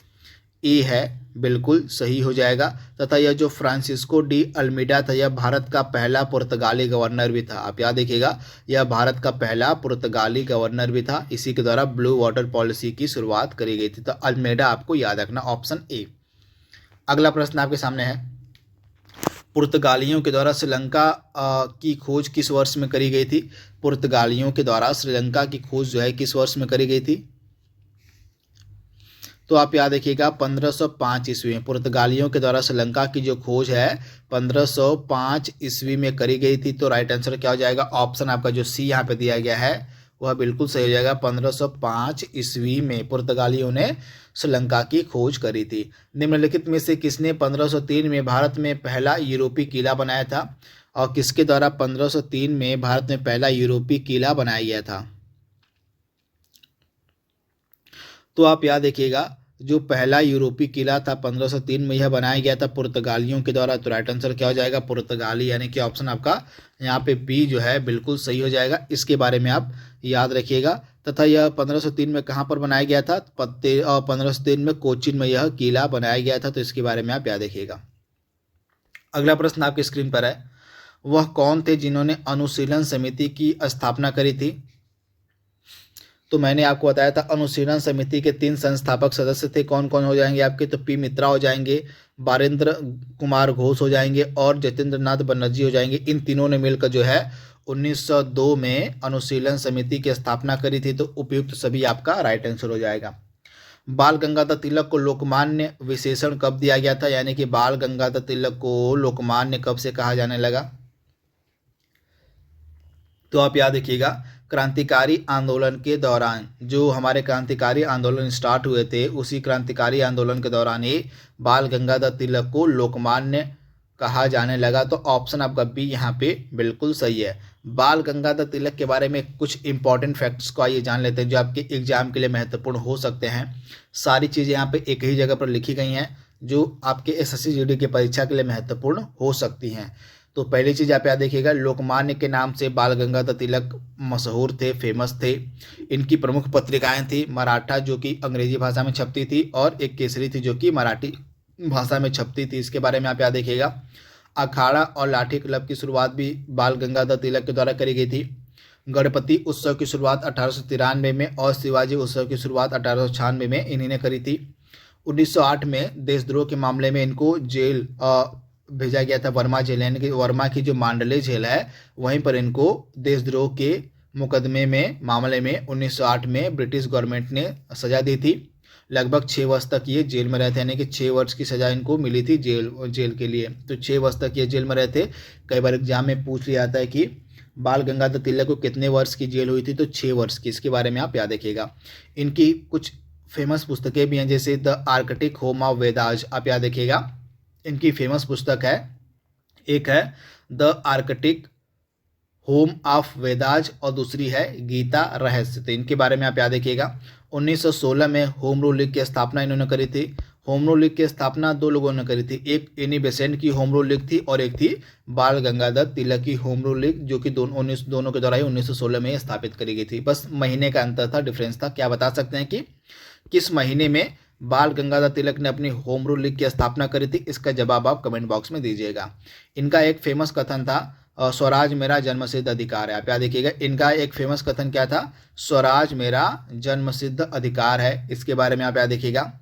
ए है, बिल्कुल सही हो जाएगा। तथा यह जो फ्रांसिस्को डी अल्मीडा था यह भारत का पहला पुर्तगाली गवर्नर भी था। आप याद रखिएगा, यह भारत का पहला पुर्तगाली गवर्नर भी था। इसी के द्वारा ब्लू वाटर पॉलिसी की शुरुआत करी गई थी। तो अल्मीडा आपको याद रखना, ऑप्शन ए। अगला प्रश्न आपके सामने है, पुर्तगालियों के द्वारा श्रीलंका की खोज किस वर्ष में करी गई थी, पुर्तगालियों के द्वारा श्रीलंका की खोज जो है किस वर्ष में करी गई थी, तो आप याद रखिएगा 1505 ईस्वी में पुर्तगालियों के द्वारा श्रीलंका की जो खोज है 1505 ईस्वी में करी गई थी। तो राइट आंसर क्या हो जाएगा, ऑप्शन आपका जो सी यहाँ पे दिया गया है वह बिल्कुल सही हो जाएगा। 1505 ईस्वी में पुर्तगालियों ने श्रीलंका की खोज करी थी। निम्नलिखित में से किसने 1503 में भारत में पहला यूरोपीय किला बनाया था, और किसके द्वारा 1503 में भारत में पहला यूरोपीय किला बनाया गया था, तो आप याद रखिएगा जो पहला यूरोपीय किला था 1503 में यह बनाया गया था पुर्तगालियों के द्वारा। तो राइट आंसर क्या हो जाएगा, पुर्तगाली, यानी कि ऑप्शन आपका यहाँ पे बी जो है बिल्कुल सही हो जाएगा। इसके बारे में आप याद रखिएगा। तथा यह 1503 में कहाँ पर बनाया गया था, 1503 में कोचीन में यह किला बनाया गया था। तो इसके बारे में आप याद रखिएगा। अगला प्रश्न आपकी स्क्रीन पर है, वह कौन थे जिन्होंने अनुशीलन समिति की स्थापना करी थी, तो मैंने आपको बताया था अनुशीलन समिति के 3 संस्थापक सदस्य थे। कौन कौन हो जाएंगे आपके, तो पी मित्रा हो जाएंगे, बारेंद्र कुमार घोष हो जाएंगे और जतेंद्र नाथ बनर्जी हो जाएंगे। इन तीनों ने मिलकर जो है 1902 में अनुशीलन समिति की स्थापना करी थी। तो उपयुक्त सभी आपका राइट आंसर हो जाएगा। बाल गंगाधर तिलक को लोकमान्य विशेषण कब दिया गया था, यानी कि बाल गंगाधर तिलक को लोकमान्य कब से कहा जाने लगा, तो आप याद रखिएगा क्रांतिकारी आंदोलन के दौरान, जो हमारे क्रांतिकारी आंदोलन स्टार्ट हुए थे उसी क्रांतिकारी आंदोलन के दौरान ही बाल गंगाधर तिलक को लोकमान्य कहा जाने लगा। तो ऑप्शन आपका बी यहाँ पे बिल्कुल सही है। बाल गंगाधर तिलक के बारे में कुछ इंपॉर्टेंट फैक्ट्स को आइए जान लेते हैं जो आपके एग्जाम के लिए महत्वपूर्ण हो सकते हैं। सारी चीज़ें यहाँ पे एक ही जगह पर लिखी गई हैं जो आपके एसएससी जीडी की परीक्षा के लिए महत्वपूर्ण हो सकती हैं। तो पहली चीज़ आप याद देखिएगा, लोकमान्य के नाम से बाल गंगाधर तिलक मशहूर थे, फेमस थे। इनकी प्रमुख पत्रिकाएं थी मराठा जो कि अंग्रेजी भाषा में छपती थी, और एक केसरी थी जो कि मराठी भाषा में छपती थी। इसके बारे में आप याद देखिएगा। अखाड़ा और लाठी क्लब की शुरुआत भी बाल गंगाधर तिलक के द्वारा करी गई थी। गणपति उत्सव की शुरुआत 1893 में और शिवाजी उत्सव की शुरुआत 1896 में इन्हीं ने करी थी। 1908 में देशद्रोह के मामले में इनको जेल भेजा गया था, वर्मा जेल, यानी कि वर्मा की जो मांडले जेल है वहीं पर इनको देशद्रोह के मुकदमे में मामले में 1908 में ब्रिटिश गवर्नमेंट ने सजा दी थी। लगभग 6 वर्ष तक ये जेल में रहे थे, यानी कि 6 वर्ष की सजा इनको मिली थी जेल के लिए। तो 6 वर्ष तक ये जेल में रहे थे। कई बार एग्जाम में पूछ लिया जाता है कि बाल गंगाधर तिलक को कितने वर्ष की जेल हुई थी, तो 6 वर्ष की। इसके बारे में आप याद रखिएगा। इनकी कुछ फेमस पुस्तकें भी हैं जैसे the Arctic home of Vedas, आप याद रखिएगा। इनकी फेमस पुस्तक है, एक है the Arctic home of Vedas और दूसरी है गीता रहस्य। तो इनके बारे में आप याद रखिएगा। 1916 में होम रूल लीग की स्थापना इन्होंने करी थी। होम रूल लीग की स्थापना दो लोगों ने करी थी, एक एनी बेसेंट की होम रूल लीग थी और एक थी बाल गंगाधर तिलक की होम रूल लीग, जो कि दोनों के द्वारा ही 1916 में स्थापित करी गई थी। बस महीने का अंतर था, डिफरेंस था। क्या बता सकते हैं कि किस महीने में बाल गंगाधर तिलक ने अपनी होम रूल लीग की स्थापना करी थी? इसका जवाब आप कमेंट बॉक्स में दीजिएगा। इनका एक फेमस कथन था, स्वराज मेरा जन्मसिद्ध अधिकार है। आप याद देखिएगा, इनका एक फेमस कथन क्या था? स्वराज मेरा जन्मसिद्ध अधिकार है। इसके बारे में आप याद देखिएगा।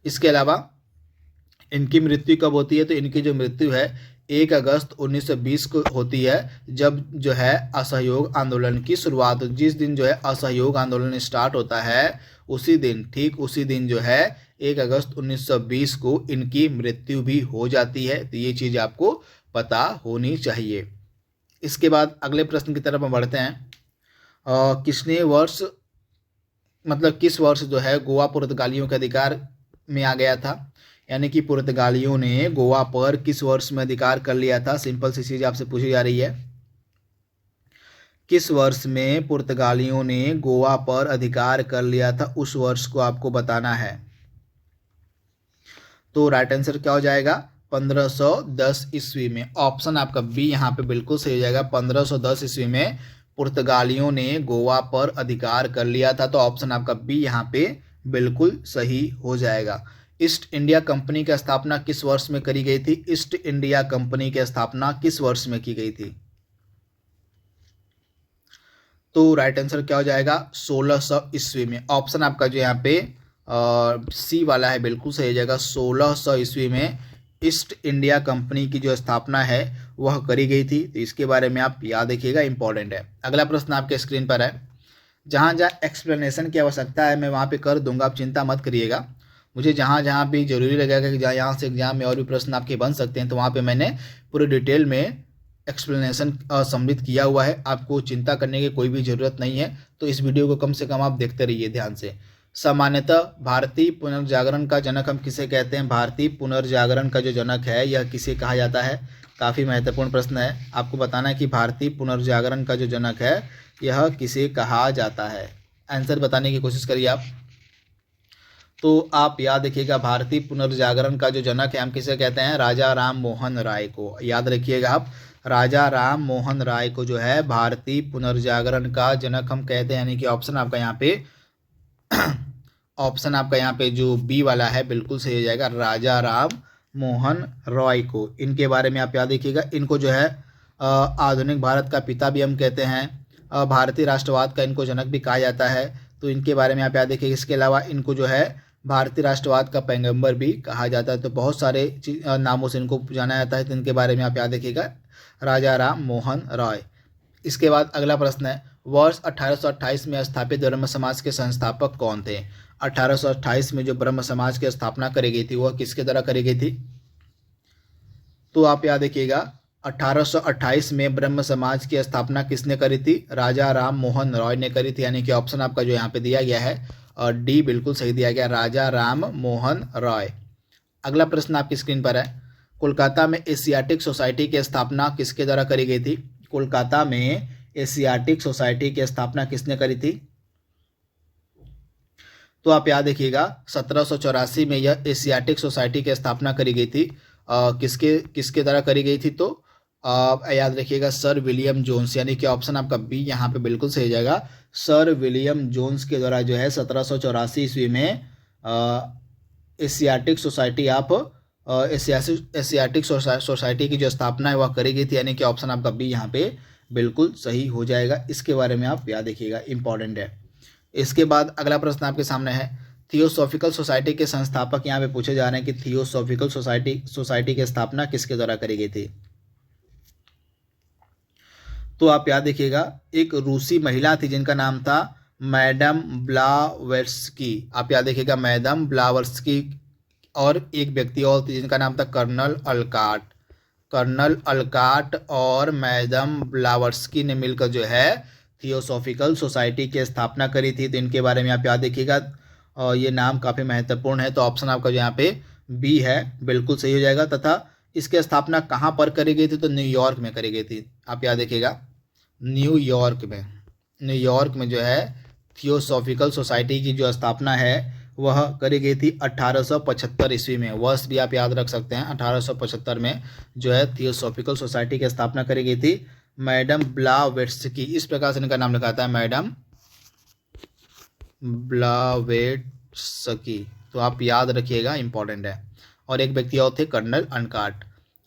इसके अलावा इनकी मृत्यु कब होती है? तो इनकी जो मृत्यु है 1 अगस्त 1920 को होती है, जब जो है असहयोग आंदोलन की शुरुआत। जिस दिन जो है असहयोग आंदोलन स्टार्ट होता है उसी दिन, ठीक उसी दिन जो है 1 अगस्त 1920 को इनकी मृत्यु भी हो जाती है। तो ये चीज़ आपको पता होनी चाहिए। इसके बाद अगले प्रश्न की तरफ हम बढ़ते हैं। किस वर्ष जो है गोवा पुर्तगालियों के अधिकार में आ गया था? यानी कि पुर्तगालियों ने गोवा पर किस वर्ष में अधिकार कर लिया था? सिंपल सी चीज आपसे पूछी जा रही है, किस वर्ष में पुर्तगालियों ने गोवा पर अधिकार कर लिया था? उस वर्ष को आपको बताना है। तो राइट आंसर क्या हो जाएगा? 1510 ईस्वी में। ऑप्शन आपका बी यहाँ पे बिल्कुल सही हो जाएगा। 1510 ईस्वी में पुर्तगालियों ने गोवा पर अधिकार कर लिया था। तो ऑप्शन आपका बी यहाँ पे बिल्कुल सही हो जाएगा। ईस्ट इंडिया कंपनी की स्थापना किस वर्ष में करी गई थी? ईस्ट इंडिया कंपनी की स्थापना किस वर्ष में की गई थी? तो राइट आंसर क्या हो जाएगा? 1600 ईस्वी में। ऑप्शन आपका जो यहाँ पे सी वाला है बिल्कुल सही हो जाएगा। 1600 ईस्वी में ईस्ट इंडिया कंपनी की जो स्थापना है वह करी गई थी। तो इसके बारे में आप याद रखिएगा, इंपॉर्टेंट है। अगला प्रश्न आपके स्क्रीन पर है। जहाँ जहाँ एक्सप्लेनेशन की आवश्यकता है मैं वहाँ पे कर दूंगा, आप चिंता मत करिएगा। मुझे जहाँ जहाँ भी जरूरी लगेगा कि जहाँ यहाँ से एग्जाम में और भी प्रश्न आपके बन सकते हैं, तो वहाँ पे मैंने पूरे डिटेल में एक्सप्लेनेशन सम्मिलित किया हुआ है। आपको चिंता करने की कोई भी ज़रूरत नहीं है। तो इस वीडियो को कम से कम आप देखते रहिए ध्यान से। सामान्यतः भारतीय पुनर्जागरण का जनक हम किसे कहते हैं? भारतीय पुनर्जागरण का जो जनक है यह किसे कहा जाता है? काफ़ी महत्वपूर्ण प्रश्न है। आपको बताना है कि भारतीय पुनर्जागरण का जो जनक है यह किसे कहा जाता है। आंसर बताने की कोशिश करिए आप। तो आप याद रखिएगा, भारतीय पुनर्जागरण का जो जनक है हम किसे कहते हैं? राजा राम मोहन राय को। याद रखिएगा आप, राजा राम मोहन राय को जो है भारतीय पुनर्जागरण का जनक हम कहते हैं। यानी कि ऑप्शन आपका यहाँ पे जो बी वाला है बिल्कुल सही हो जाएगा, राजा राम मोहन रॉय को। इनके बारे में आप याद रखिएगा। इनको जो है आधुनिक भारत का पिता भी हम कहते हैं। भारतीय राष्ट्रवाद का इनको जनक भी कहा जाता है। तो इनके बारे में आप याद रखिएगा। इसके अलावा इनको जो है भारतीय राष्ट्रवाद का पैगंबर भी कहा जाता है। तो बहुत सारे नामों से इनको जाना जाता है। तो इनके बारे में आप याद रखिएगा, राजा राम मोहन रॉय। इसके बाद अगला प्रश्न है, वर्ष 1828 में स्थापित ब्रह्म समाज के संस्थापक कौन थे? 1828 में जो ब्रह्म समाज की स्थापना करी गई थी वह किसके द्वारा करी गई थी? तो आप याद रखिएगा, 1828 में ब्रह्म समाज की स्थापना किसने करी थी? राजा राम मोहन रॉय ने करी थी। यानी कि ऑप्शन आपका जो यहाँ पे दिया गया है और डी बिल्कुल सही दिया गया, राजा राम मोहन रॉय। अगला प्रश्न आपकी स्क्रीन पर है, कोलकाता में एशियाटिक सोसाइटी की स्थापना किसके द्वारा करी गई थी? कोलकाता में एशियाटिक सोसाइटी की स्थापना किसने करी थी? तो आप याद रखिएगा, 1784 में यह एशियाटिक सोसाइटी की स्थापना करी गई थी। किसके द्वारा करी गई थी? तो याद रखिएगा, सर विलियम जोन्स। यानी कि ऑप्शन आपका बी यहाँ पे बिल्कुल सही जाएगा, सर विलियम जोन्स के द्वारा जो है 1784 ईस्वी में एशियाटिक सोसाइटी एशियाटिक सोसाइटी की जो स्थापना है वह करी गई थी। यानी कि ऑप्शन आपका बी यहाँ पे बिल्कुल सही हो जाएगा। इसके बारे में आप याद रखिएगा, इंपॉर्टेंट है। इसके बाद अगला प्रश्न आपके सामने है, थियोसॉफिकल सोसाइटी के संस्थापक यहाँ पे पूछे जा रहे हैं कि थियोसॉफिकल सोसाइटी की स्थापना किसके द्वारा करी गई थी? तो आप याद रखिएगा, एक रूसी महिला थी जिनका नाम था मैडम ब्लावर्स्की। आप याद रखिएगा, मैडम ब्लावर्स्की, और एक व्यक्ति और थी जिनका नाम था कर्नल अल्काट। कर्नल अल्काट और मैडम ब्लावर्स्की ने मिलकर जो है थियोसॉफिकल सोसाइटी की स्थापना करी थी। तो इनके बारे में आप याद रखिएगा, और ये नाम काफ़ी महत्वपूर्ण है। तो ऑप्शन आपका जो यहाँ पे बी है बिल्कुल सही हो जाएगा। तथा इसकी स्थापना कहाँ पर करी गई थी? तो न्यूयॉर्क में करी गई थी। आप याद रखिएगा, न्यूयॉर्क में जो है थियोसॉफिकल सोसाइटी की जो स्थापना है वह करी गई थी 1875 ईस्वी में। वर्ष भी आप याद रख सकते हैं, 1875 में जो है थियोसॉफिकल सोसाइटी की स्थापना करी गई थी मैडम ब्लावेट्स्की, इस प्रकार से इनका नाम लिखा था, मैडम ब्लावेट्स्की। तो आप याद रखिएगा, इंपॉर्टेंट है। और एक व्यक्ति और थे कर्नल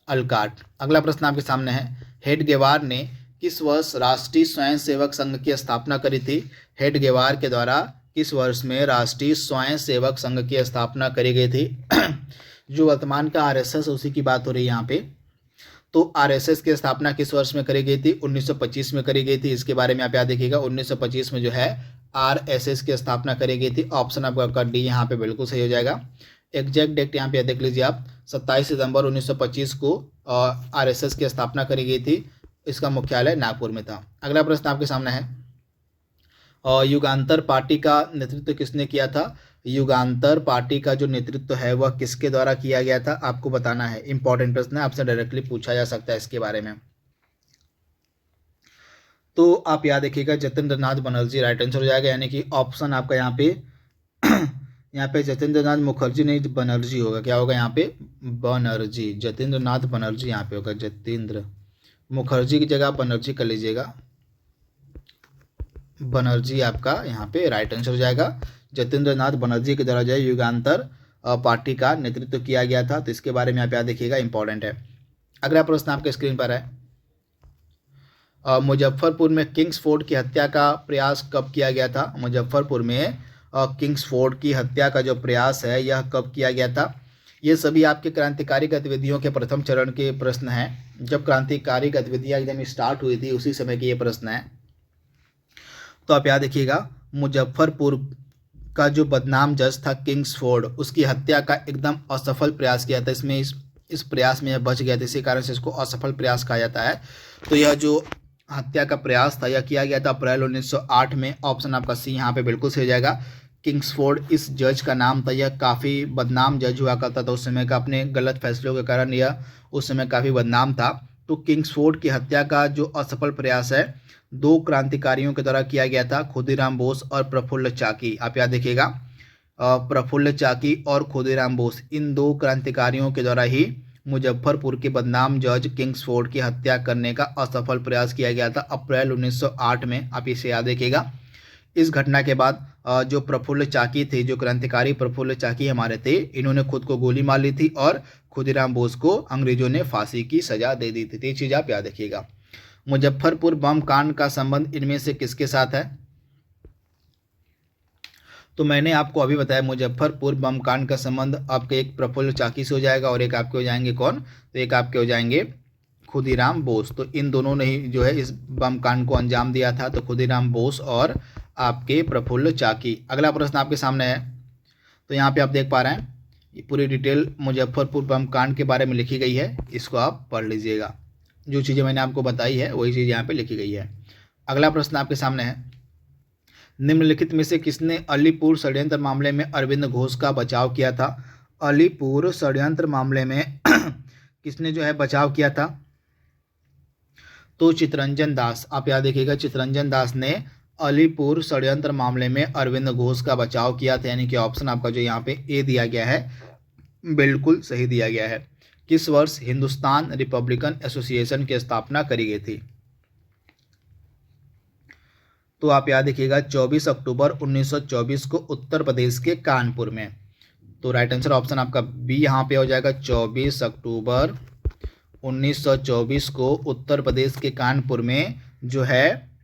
अल्काट। अगला प्रश्न आपके सामने है, हेडगेवार ने किस वर्ष राष्ट्रीय स्वयंसेवक संघ की स्थापना करी थी? हेडगेवार के द्वारा किस वर्ष में राष्ट्रीय स्वयंसेवक संघ की स्थापना करी गई थी? जो वर्तमान का आरएसएस, उसी की बात हो रही है यहाँ पे। तो आरएसएस की स्थापना किस वर्ष में करी गई थी? 1925 में करी गई थी। इसके बारे में आप याद देखिएगा, 1925 में जो है आरएसएस की स्थापना करी गई थी। ऑप्शन आपका डी यहाँ पे बिल्कुल सही हो जाएगा। एग्जैक्ट डेट यहाँ पे देख लीजिए आप, 27 सितंबर 1925 को आरएसएस की स्थापना करी गई थी। इसका मुख्यालय नागपुर में था। अगला प्रश्न आपके सामने है, युगांतर पार्टी का नेतृत्व किसने किया था? युगांतर पार्टी का जो नेतृत्व है वह किसके द्वारा किया गया था, आपको बताना है। इंपॉर्टेंट प्रश्न है, आपसे डायरेक्टली पूछा जा सकता है इसके बारे में। तो आप याद रखिएगा, जतेंद्र नाथ बनर्जी राइट आंसर हो जाएगा, यानी कि ऑप्शन आपका यहाँ पे यहाँ पे जतेंद्र नाथ मुखर्जी नहीं, बनर्जी होगा। क्या होगा यहाँ पे? बनर्जी, जतेंद्र नाथ बनर्जी यहाँ पे होगा। जतेंद्र मुखर्जी की जगह बनर्जी कर लीजिएगा, बनर्जी आपका यहाँ पे राइट आंसर हो जाएगा। जतेंद्र नाथ बनर्जी के द्वारा जो है युगांतर पार्टी का नेतृत्व किया गया था। तो इसके बारे में आप याद देखिएगा, इंपॉर्टेंट है। अगला प्रश्न आपके स्क्रीन पर है, मुजफ्फरपुर में किंग्सफोर्ड की हत्या का प्रयास कब किया गया था? मुजफ्फरपुर में किंग्सफोर्ड की हत्या का जो प्रयास है यह कब किया गया था? ये सभी आपके क्रांतिकारी गतिविधियों के प्रथम चरण के प्रश्न हैं। जब क्रांतिकारी गतिविधियां एकदम स्टार्ट हुई थी उसी समय के ये प्रश्न है। तो आप याद रखिएगा, मुजफ्फरपुर का जो बदनाम जज था किंग्सफोर्ड, उसकी हत्या का एकदम असफल प्रयास किया था। इसमें इस प्रयास में यह बच गया था, इसी कारण से इसको असफल प्रयास कहा जाता है। तो यह जो हत्या का प्रयास था यह किया गया था अप्रैल 1908 में। ऑप्शन आपका सी यहाँ पे बिल्कुल सही हो जाएगा। किंग्सफोर्ड इस जज का नाम था, यह काफ़ी बदनाम जज हुआ करता था उस समय का, अपने गलत फैसलों के कारण यह उस समय काफ़ी बदनाम था। तो किंग्सफोर्ड की हत्या का जो असफल प्रयास है दो क्रांतिकारियों के द्वारा किया गया था, खुदीराम बोस और प्रफुल्ल चाकी। आप याद देखिएगा, प्रफुल्ल चाकी और खुदीराम बोस, इन दो क्रांतिकारियों के द्वारा ही मुजफ्फरपुर के बदनाम जज किंग्सफोर्ड की हत्या करने का असफल प्रयास किया गया था अप्रैल 1908 में। आप इसे याद रखिएगा। इस घटना के बाद जो प्रफुल्ल चाकी थे, जो क्रांतिकारी प्रफुल्ल चाकी हमारे थे, इन्होंने खुद को गोली मार ली थी और खुदीराम बोस को अंग्रेजों ने फांसी की सजा दे दी थी। ये चीज़ आप याद रखिएगा। मुजफ्फरपुर बम कांड का संबंध इनमें से किसके साथ है? तो मैंने आपको अभी बताया, मुजफ्फरपुर बम कांड का संबंध आपके एक प्रफुल्ल चाकी से हो जाएगा और एक आपके हो जाएंगे कौन? तो एक आपके हो जाएंगे खुदीराम बोस। तो इन दोनों ने ही जो है इस बम कांड को अंजाम दिया था, तो खुदीराम बोस और आपके प्रफुल्ल चाकी। अगला प्रश्न आपके सामने है, तो यहाँ पे आप देख पा रहे हैं ये पूरी डिटेल मुजफ्फरपुर बम कांड के बारे में लिखी गई है, इसको आप पढ़ लीजिएगा। जो चीज़ें मैंने आपको बताई है वही चीज़ यहाँ पे लिखी गई है। अगला प्रश्न आपके सामने है, निम्नलिखित में से किसने अलीपुर षड्यंत्र मामले में अरविंद घोष का बचाव किया था? अलीपुर षड्यंत्र मामले में किसने जो है बचाव किया था? तो चितरंजन दास। आप याद रखिएगा, चितरंजन दास ने अलीपुर षड्यंत्र मामले में अरविंद घोष का बचाव किया था, यानी कि ऑप्शन आपका जो यहाँ पे ए दिया गया है बिल्कुल सही दिया गया है। किस वर्ष हिंदुस्तान रिपब्लिकन एसोसिएशन की स्थापना करी गई थी? तो आप याद रखिएगा 24 अक्टूबर 1924 को उत्तर प्रदेश के कानपुर में। तो राइट आंसर ऑप्शन आपका बी यहाँ पे हो जाएगा। 24 अक्टूबर 1924 को उत्तर प्रदेश के कानपुर में जो है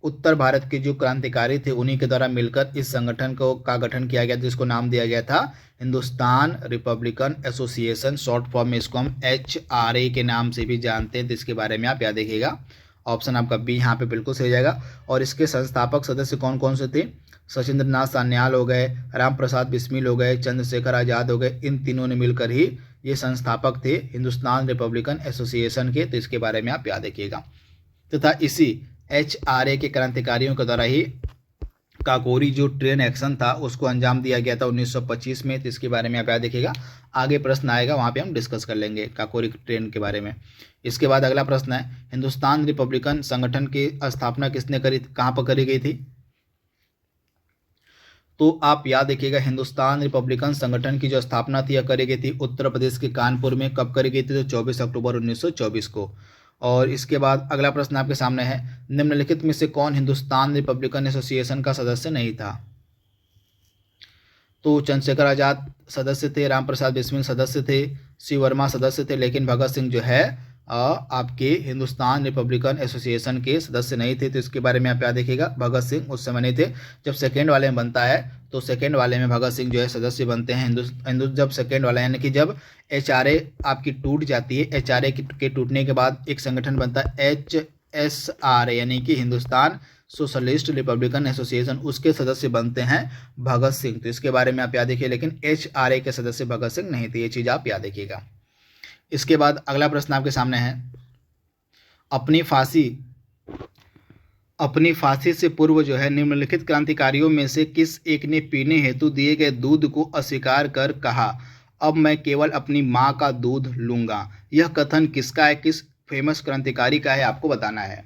उत्तर भारत के जो क्रांतिकारी थे उन्हीं के द्वारा मिलकर इस संगठन का गठन किया गया, जिसको नाम दिया गया था Hindustan Republican association. Short form में इसको हम HRA के नाम से भी जानते हैं, तो इसके बारे में आप याद रखिएगा। ऑप्शन आपका बी यहाँ पे बिल्कुल सही जाएगा। और इसके संस्थापक सदस्य कौन कौन से थे? सचिंद्र नाथ सान्याल हो गए, राम प्रसाद बिस्मिल हो गए, चंद्रशेखर आज़ाद हो गए। इन तीनों ने मिलकर ही ये संस्थापक थे हिंदुस्तान रिपब्लिकन एसोसिएशन के, तो इसके बारे में आप याद रखिएगा। तथा इसी HRA के क्रांतिकारियों के द्वारा ही काकोरी जो ट्रेन एक्शन था उसको अंजाम दिया गया था 1925 में, तो इसके बारे में आप याद रखिएगा। आगे प्रश्न आएगा वहाँ पे हम डिस्कस कर लेंगे काकोरी ट्रेन के बारे में। इसके बाद अगला प्रश्न है, हिंदुस्तान रिपब्लिकन संगठन की स्थापना किसने करी, कहाँ पर करी गई थी? तो आप याद रखिएगा, हिंदुस्तान रिपब्लिकन संगठन की जो स्थापना थी यह करी गई थी उत्तर प्रदेश के कानपुर में। कब करी गई थी? तो 24 अक्टूबर 1924 को। और इसके बाद अगला प्रश्न आपके सामने है, निम्नलिखित में से कौन हिंदुस्तान रिपब्लिकन एसोसिएशन का सदस्य नहीं था? तो चंद्रशेखर आजाद सदस्य थे, राम प्रसाद बिस्मिल सदस्य थे, शिव वर्मा सदस्य थे, लेकिन भगत सिंह जो है आपके हिंदुस्तान रिपब्लिकन एसोसिएशन के सदस्य नहीं थे। तो इसके बारे में आप याद देखिएगा, भगत सिंह उस समय नहीं थे। जब सेकेंड वाले में बनता है तो सेकेंड वाले में भगत सिंह जो है सदस्य बनते हैं। जब सेकेंड वाला यानी कि जब HRA आपकी टूट जाती है, HRA के टूटने के बाद एक संगठन बनता है HSRA यानी कि हिंदुस्तान सोशलिस्ट रिपब्लिकन एसोसिएशन, उसके सदस्य बनते हैं भगत सिंह। तो इसके बारे में आप याद देखिए, लेकिन HRA के सदस्य भगत सिंह नहीं थे, ये चीज़ आप याद देखिएगा। इसके बाद अगला प्रश्न आपके सामने है, अपनी फांसी से पूर्व जो है निम्नलिखित क्रांतिकारियों में से किस एक ने पीने हेतु दिए गए दूध को अस्वीकार कर कहा, अब मैं केवल अपनी माँ का दूध लूँगा? यह कथन किसका है, किस फेमस क्रांतिकारी का है, आपको बताना है।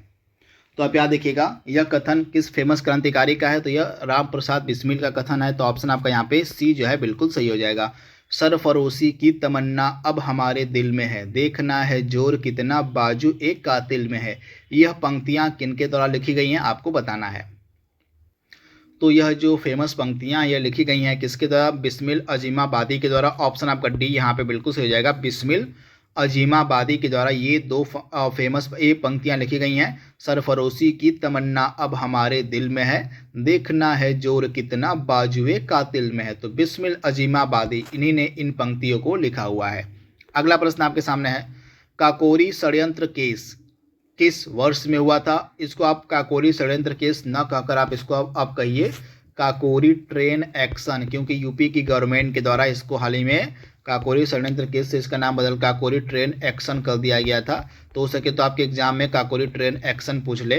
तो आप याद देखिएगा, यह कथन किस फेमस क्रांतिकारी का है? तो यह राम प्रसाद बिस्मिल का कथन है। तो ऑप्शन आपका यहाँ पे सी जो है बिल्कुल सही हो जाएगा। सरफरोशी की तमन्ना अब हमारे दिल में है, देखना है जोर कितना बाजू एक कातिल में है। यह पंक्तियां किनके द्वारा लिखी गई हैं, आपको बताना है। तो यह जो फेमस पंक्तियां यह लिखी गई हैं किसके द्वारा? बिस्मिल अजीमाबादी के द्वारा। ऑप्शन आपका डी यहाँ पे बिल्कुल सही हो जाएगा, बिस्मिल अजीमाबादी के द्वारा ये दो फेमस पंक्तियां लिखी गई हैं। सरफरोशी की तमन्ना अब हमारे दिल में है, देखना है जोर कितना बाजुए कातिल में है। तो बिस्मिल अजीमाबादी इन्हीं ने इन पंक्तियों को लिखा हुआ है। अगला प्रश्न आपके सामने है, काकोरी षड्यंत्र केस किस वर्ष में हुआ था? इसको आप काकोरी षड्यंत्र केस न कहकर आप इसको आप कहिए काकोरी ट्रेन एक्शन, क्योंकि यूपी की गवर्नमेंट के द्वारा इसको हाल ही में काकोरी षड्यंत्र केस से इसका नाम बदल काकोरी ट्रेन एक्शन कर दिया गया था। तो हो सके तो आपके एग्जाम में काकोरी ट्रेन एक्शन पूछ ले।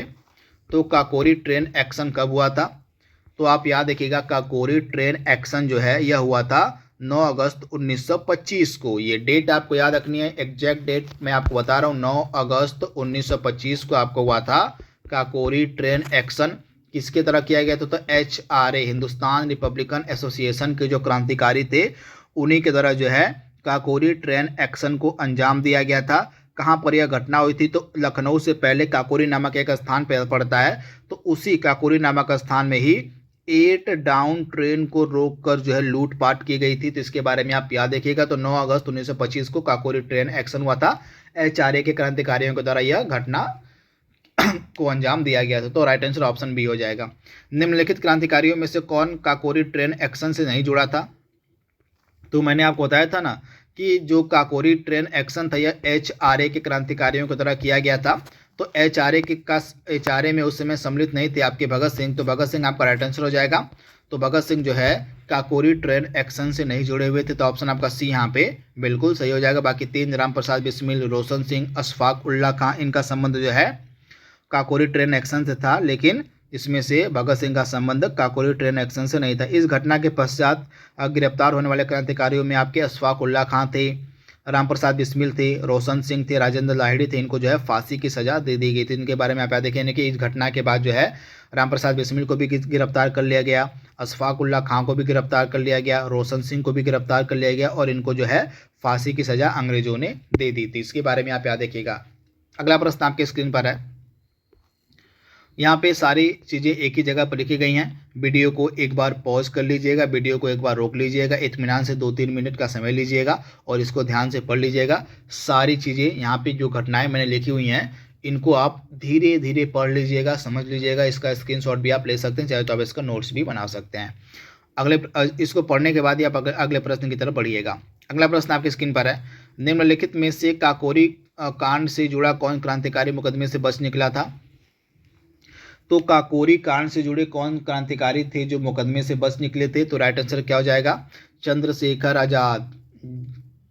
तो काकोरी ट्रेन एक्शन कब हुआ था? तो आप याद रखिएगा, काकोरी ट्रेन एक्शन जो है यह हुआ था 9 अगस्त 1925 को। ये डेट आपको याद रखनी है, एग्जैक्ट डेट मैं आपको बता रहा हूँ, 9 अगस्त 1925 को आपको हुआ था काकोरी ट्रेन एक्शन। किसके तरह किया गया था? तो HRA हिंदुस्तान रिपब्लिकन एसोसिएशन के जो क्रांतिकारी थे उन्हीं के द्वारा जो है काकोरी ट्रेन एक्शन को अंजाम दिया गया था। कहाँ पर यह घटना हुई थी? तो लखनऊ से पहले काकोरी नामक एक स्थान पड़ता है, तो उसी काकोरी नामक स्थान में ही 8 डाउन ट्रेन को रोककर जो है लूटपाट की गई थी। तो इसके बारे में आप याद देखिएगा। तो 9 अगस्त 1925 को काकोरी ट्रेन एक्शन हुआ था, HRA के क्रांतिकारियों के द्वारा यह घटना को अंजाम दिया गया था। तो राइट आंसर ऑप्शन बी हो जाएगा। निम्नलिखित क्रांतिकारियों में से कौन काकोरी ट्रेन एक्शन से नहीं जुड़ा था? तो मैंने आपको बताया था ना कि जो काकोरी ट्रेन एक्शन था यह HRA के क्रांतिकारियों के द्वारा किया गया था। तो HRA में उस समय सम्मिलित नहीं थे आपके भगत सिंह, तो भगत सिंह आपका राइट आंसर हो जाएगा। तो भगत सिंह जो है काकोरी ट्रेन एक्शन से नहीं जुड़े हुए थे, तो ऑप्शन आपका सी यहाँ पे बिल्कुल सही हो जाएगा। बाकी 3 राम प्रसाद बिस्मिल, रोशन सिंह, अशफाक उल्ला खां, इनका संबंध जो है काकोरी ट्रेन एक्शन से था, लेकिन इसमें से भगत सिंह का संबंध काकोरी ट्रेन एक्शन से नहीं था। इस घटना के पश्चात गिरफ्तार होने वाले क्रांतिकारियों में आपके अशफाक उल्ला खां थे, राम प्रसाद बिस्मिल थे, रोशन सिंह थे, राजेंद्र लाहिड़ी थे। इनको जो है फांसी की सजा दे दी गई थी। इनके बारे में आप याद देखेंगे कि इस घटना के बाद जो है राम प्रसाद बिस्मिल को भी गिरफ्तार कर लिया गया, अशफाक उल्ला खां को भी गिरफ्तार कर लिया गया, रोशन सिंह को भी गिरफ्तार कर लिया गया और इनको जो है फांसी की सजा अंग्रेजों ने दे दी थी। इसके बारे में आप याद देखिएगा। अगला प्रश्न आपके स्क्रीन पर है, यहाँ पे सारी चीज़ें एक ही जगह पर लिखी गई हैं। वीडियो को एक बार पॉज कर लीजिएगा, वीडियो को एक बार रोक लीजिएगा, इत्मीनान से 2-3 मिनट का समय लीजिएगा और इसको ध्यान से पढ़ लीजिएगा। सारी चीज़ें यहाँ पे जो घटनाएं मैंने लिखी हुई हैं इनको आप धीरे धीरे पढ़ लीजिएगा, समझ लीजिएगा। इसका स्क्रीनशॉट भी आप ले सकते हैं, चाहे तो आप इसका नोट्स भी बना सकते हैं। इसको पढ़ने के बाद ही आप अगले प्रश्न की तरफ बढ़िएगा। अगला प्रश्न आपकी स्क्रीन पर है, निम्नलिखित में से काकोरी कांड से जुड़ा कौन क्रांतिकारी मुकदमे से बच निकला था? तो काकोरी कांड से जुड़े कौन क्रांतिकारी थे जो मुकदमे से बच निकले थे? तो राइट आंसर क्या हो जाएगा? चंद्रशेखर आजाद,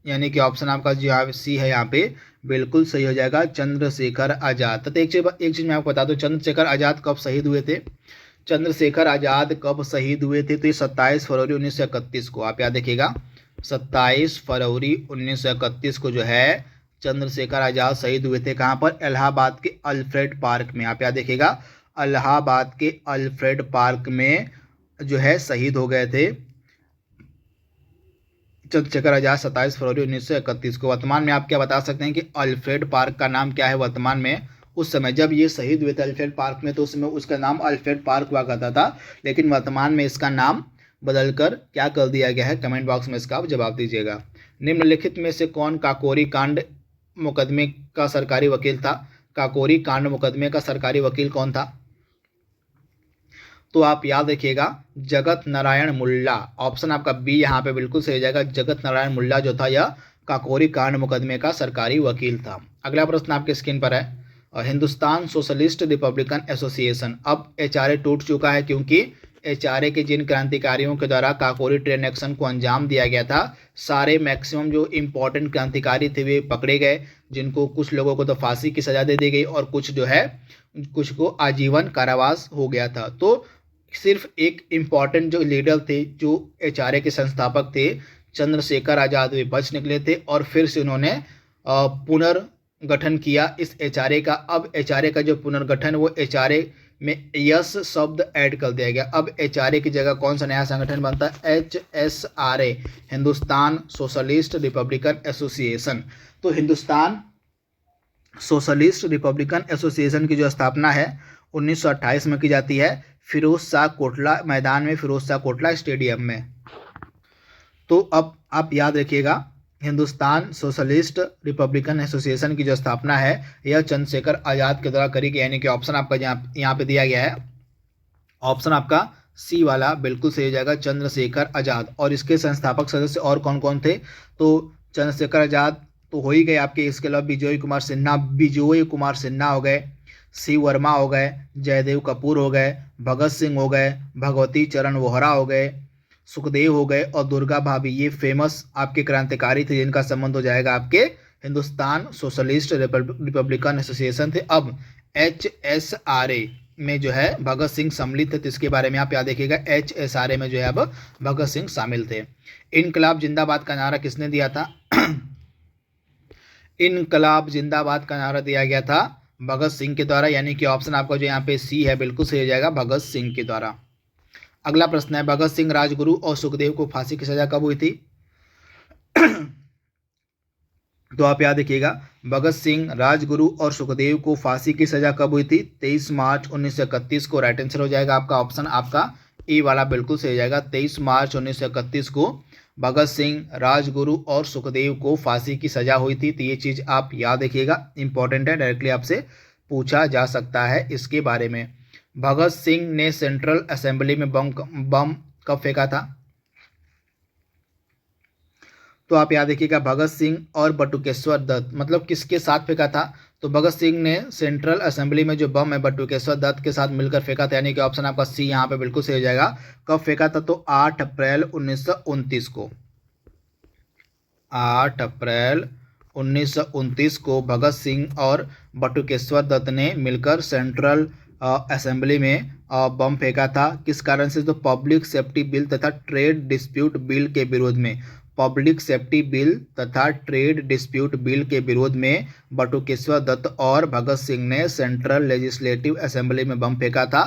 यानी कि ऑप्शन आपका जो सी है यहाँ पे बिल्कुल सही हो जाएगा, चंद्रशेखर आजाद। तो एक चीज़ मैं आपको बता दूं, चंद्रशेखर आजाद कब शहीद हुए थे? चंद्रशेखर आजाद कब शहीद हुए थे? तो ये 27 फरवरी 1931 को, आप याद देखिएगा 27 फरवरी 1931 को जो है चंद्रशेखर आजाद शहीद हुए थे। कहाँ पर? इलाहाबाद के अल्फ्रेड पार्क में। आप याद देखिएगा इलाहाबाद के अल्फ्रेड पार्क में जो है शहीद हो गए थे चंद्रशेखर आजाद 27 फरवरी 1931 को। वर्तमान में आप क्या बता सकते हैं कि अल्फ्रेड पार्क का नाम क्या है वर्तमान में? उस समय जब ये शहीद हुए थे अल्फ्रेड पार्क में तो उस समय उसका नाम अल्फ्रेड पार्क हुआ करता था, लेकिन वर्तमान में इसका नाम बदलकर क्या कर दिया गया है? कमेंट बॉक्स में इसका आप जवाब दीजिएगा। निम्नलिखित में से कौन काकोरी कांड मुकदमे का सरकारी वकील था? काकोरी कांड मुकदमे का सरकारी वकील कौन था? तो आप याद रखिएगा जगत नारायण मुल्ला। ऑप्शन आपका बी यहाँ पे बिल्कुल सही हो जाएगा। जगत नारायण मुल्ला जो था यह काकोरी कांड मुकदमे का सरकारी वकील था। अगला प्रश्न आपके स्क्रीन पर है, हिंदुस्तान सोशलिस्ट रिपब्लिकन एसोसिएशन। अब एचआरए टूट चुका है क्योंकि एचआरए के जिन क्रांतिकारियों के द्वारा काकोरी ट्रेन एक्शन को अंजाम दिया गया था, सारे मैक्सिमम जो इम्पोर्टेंट क्रांतिकारी थे वे पकड़े गए, जिनको कुछ लोगों को तो फांसी की सजा दे दी गई और कुछ जो है कुछ को आजीवन कारावास हो गया था। तो सिर्फ एक इम्पॉर्टेंट जो लीडर थे, जो एचआरए के संस्थापक थे चंद्रशेखर आजाद, वे बच निकले थे और फिर से उन्होंने पुनर्गठन किया इस एचआरए का। अब एचआरए का जो पुनर्गठन वो एचआरए में यस शब्द ऐड कर दिया गया। अब एचआरए की जगह कौन सा नया संगठन बनता है? HSRA, Hindustan socialist Republican association. तो हिंदुस्तान सोशलिस्ट रिपब्लिकन एसोसिएशन की जो स्थापना है 1928 में की जाती है फिरोज शाह कोटला मैदान में, फिरोज शाह कोटला स्टेडियम में। तो अब आप याद रखिएगा हिंदुस्तान सोशलिस्ट रिपब्लिकन एसोसिएशन की जो स्थापना है यह चंद्रशेखर आजाद के द्वारा करी गई, यानी कि ऑप्शन आपका यहाँ पे दिया गया है, ऑप्शन आपका सी वाला बिल्कुल सही हो जाएगा, चंद्रशेखर आजाद। और इसके संस्थापक सदस्य और कौन कौन थे? तो चंद्रशेखर आजाद तो हो ही गए आपके, इसके अलावा बिजोय कुमार सिन्हा हो गए, सी वर्मा हो गए, जयदेव कपूर हो गए, भगत सिंह हो गए, भगवती चरण वोहरा हो गए, सुखदेव हो गए और दुर्गा भाभी। ये फेमस आपके क्रांतिकारी थे जिनका संबंध हो जाएगा आपके हिंदुस्तान सोशलिस्ट रिपब्लिकन एसोसिएशन थे। अब HSRA में जो है भगत सिंह सम्मिलित थे, तो इसके बारे में आप याद देखिएगा HSRA में जो है अब भगत सिंह शामिल थे। इनकलाब जिंदाबाद का नारा किसने दिया था? इनकलाब जिंदाबाद का नारा दिया गया था भगत सिंह के द्वारा, यानी कि ऑप्शन आपका जो यहाँ पे सी है बिल्कुल सही हो जाएगा, भगत सिंह के द्वारा। अगला प्रश्न है, भगत सिंह, राजगुरु और सुखदेव को फांसी की सजा कब हुई थी? तो आप याद रखिएगा भगत सिंह, राजगुरु और सुखदेव को फांसी की सजा कब हुई थी? 23 मार्च 1931 को। राइट आंसर हो जाएगा आपका ऑप्शन आपका ए वाला बिल्कुल सही हो जाएगा। 23 मार्च 1931 को भगत सिंह, राजगुरु और सुखदेव को फांसी की सजा हुई थी। तो ये चीज़ आप याद रखिएगा, इंपॉर्टेंट है, डायरेक्टली आपसे पूछा जा सकता है इसके बारे में। भगत सिंह ने सेंट्रल असेंबली में बम कब फेंका था? तो आप याद रखिएगा भगत सिंह और बटुकेश्वर दत्त, मतलब किसके साथ फेंका था? तो भगत सिंह ने सेंट्रल असेंबली में जो बम है बटुकेश्वर दत्त के साथ मिलकर फेंका था, यानी कि ऑप्शन आपका सी यहाँ पे बिल्कुल सही हो जाएगा। कब फेंका था? तो 8 अप्रैल 1929 को। 8 अप्रैल 1929 को भगत सिंह और बटुकेश्वर दत्त ने मिलकर सेंट्रल असेंबली में बम फेंका था। किस कारण से? तो पब्लिक सेफ्टी बिल तथा ट्रेड डिस्प्यूट बिल के विरोध में। पब्लिक सेफ्टी बिल तथा ट्रेड डिस्प्यूट बिल के विरोध में बटुकेश्वर दत्त और भगत सिंह ने सेंट्रल लेजिस्लेटिव असेंबली में बम फेंका था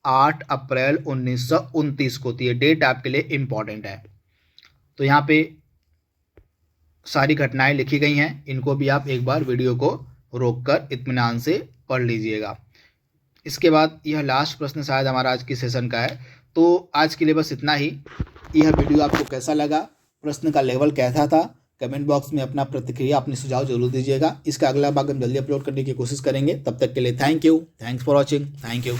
8 अप्रैल 1929 को। तो ये डेट आपके लिए इम्पॉर्टेंट है। तो यहाँ पे सारी घटनाएं लिखी गई हैं, इनको भी आप एक बार वीडियो को रोककर इत्मीनान से पढ़ लीजिएगा। इसके बाद यह लास्ट प्रश्न शायद हमारा आज की सेशन का है। तो आज के लिए बस इतना ही। यह वीडियो आपको कैसा लगा, प्रश्न का लेवल कैसा था, कमेंट बॉक्स में अपना प्रतिक्रिया, अपने सुझाव जरूर दीजिएगा। इसका अगला भाग हम जल्दी अपलोड करने की कोशिश करेंगे। तब तक के लिए thank you, thanks for watching, thank you.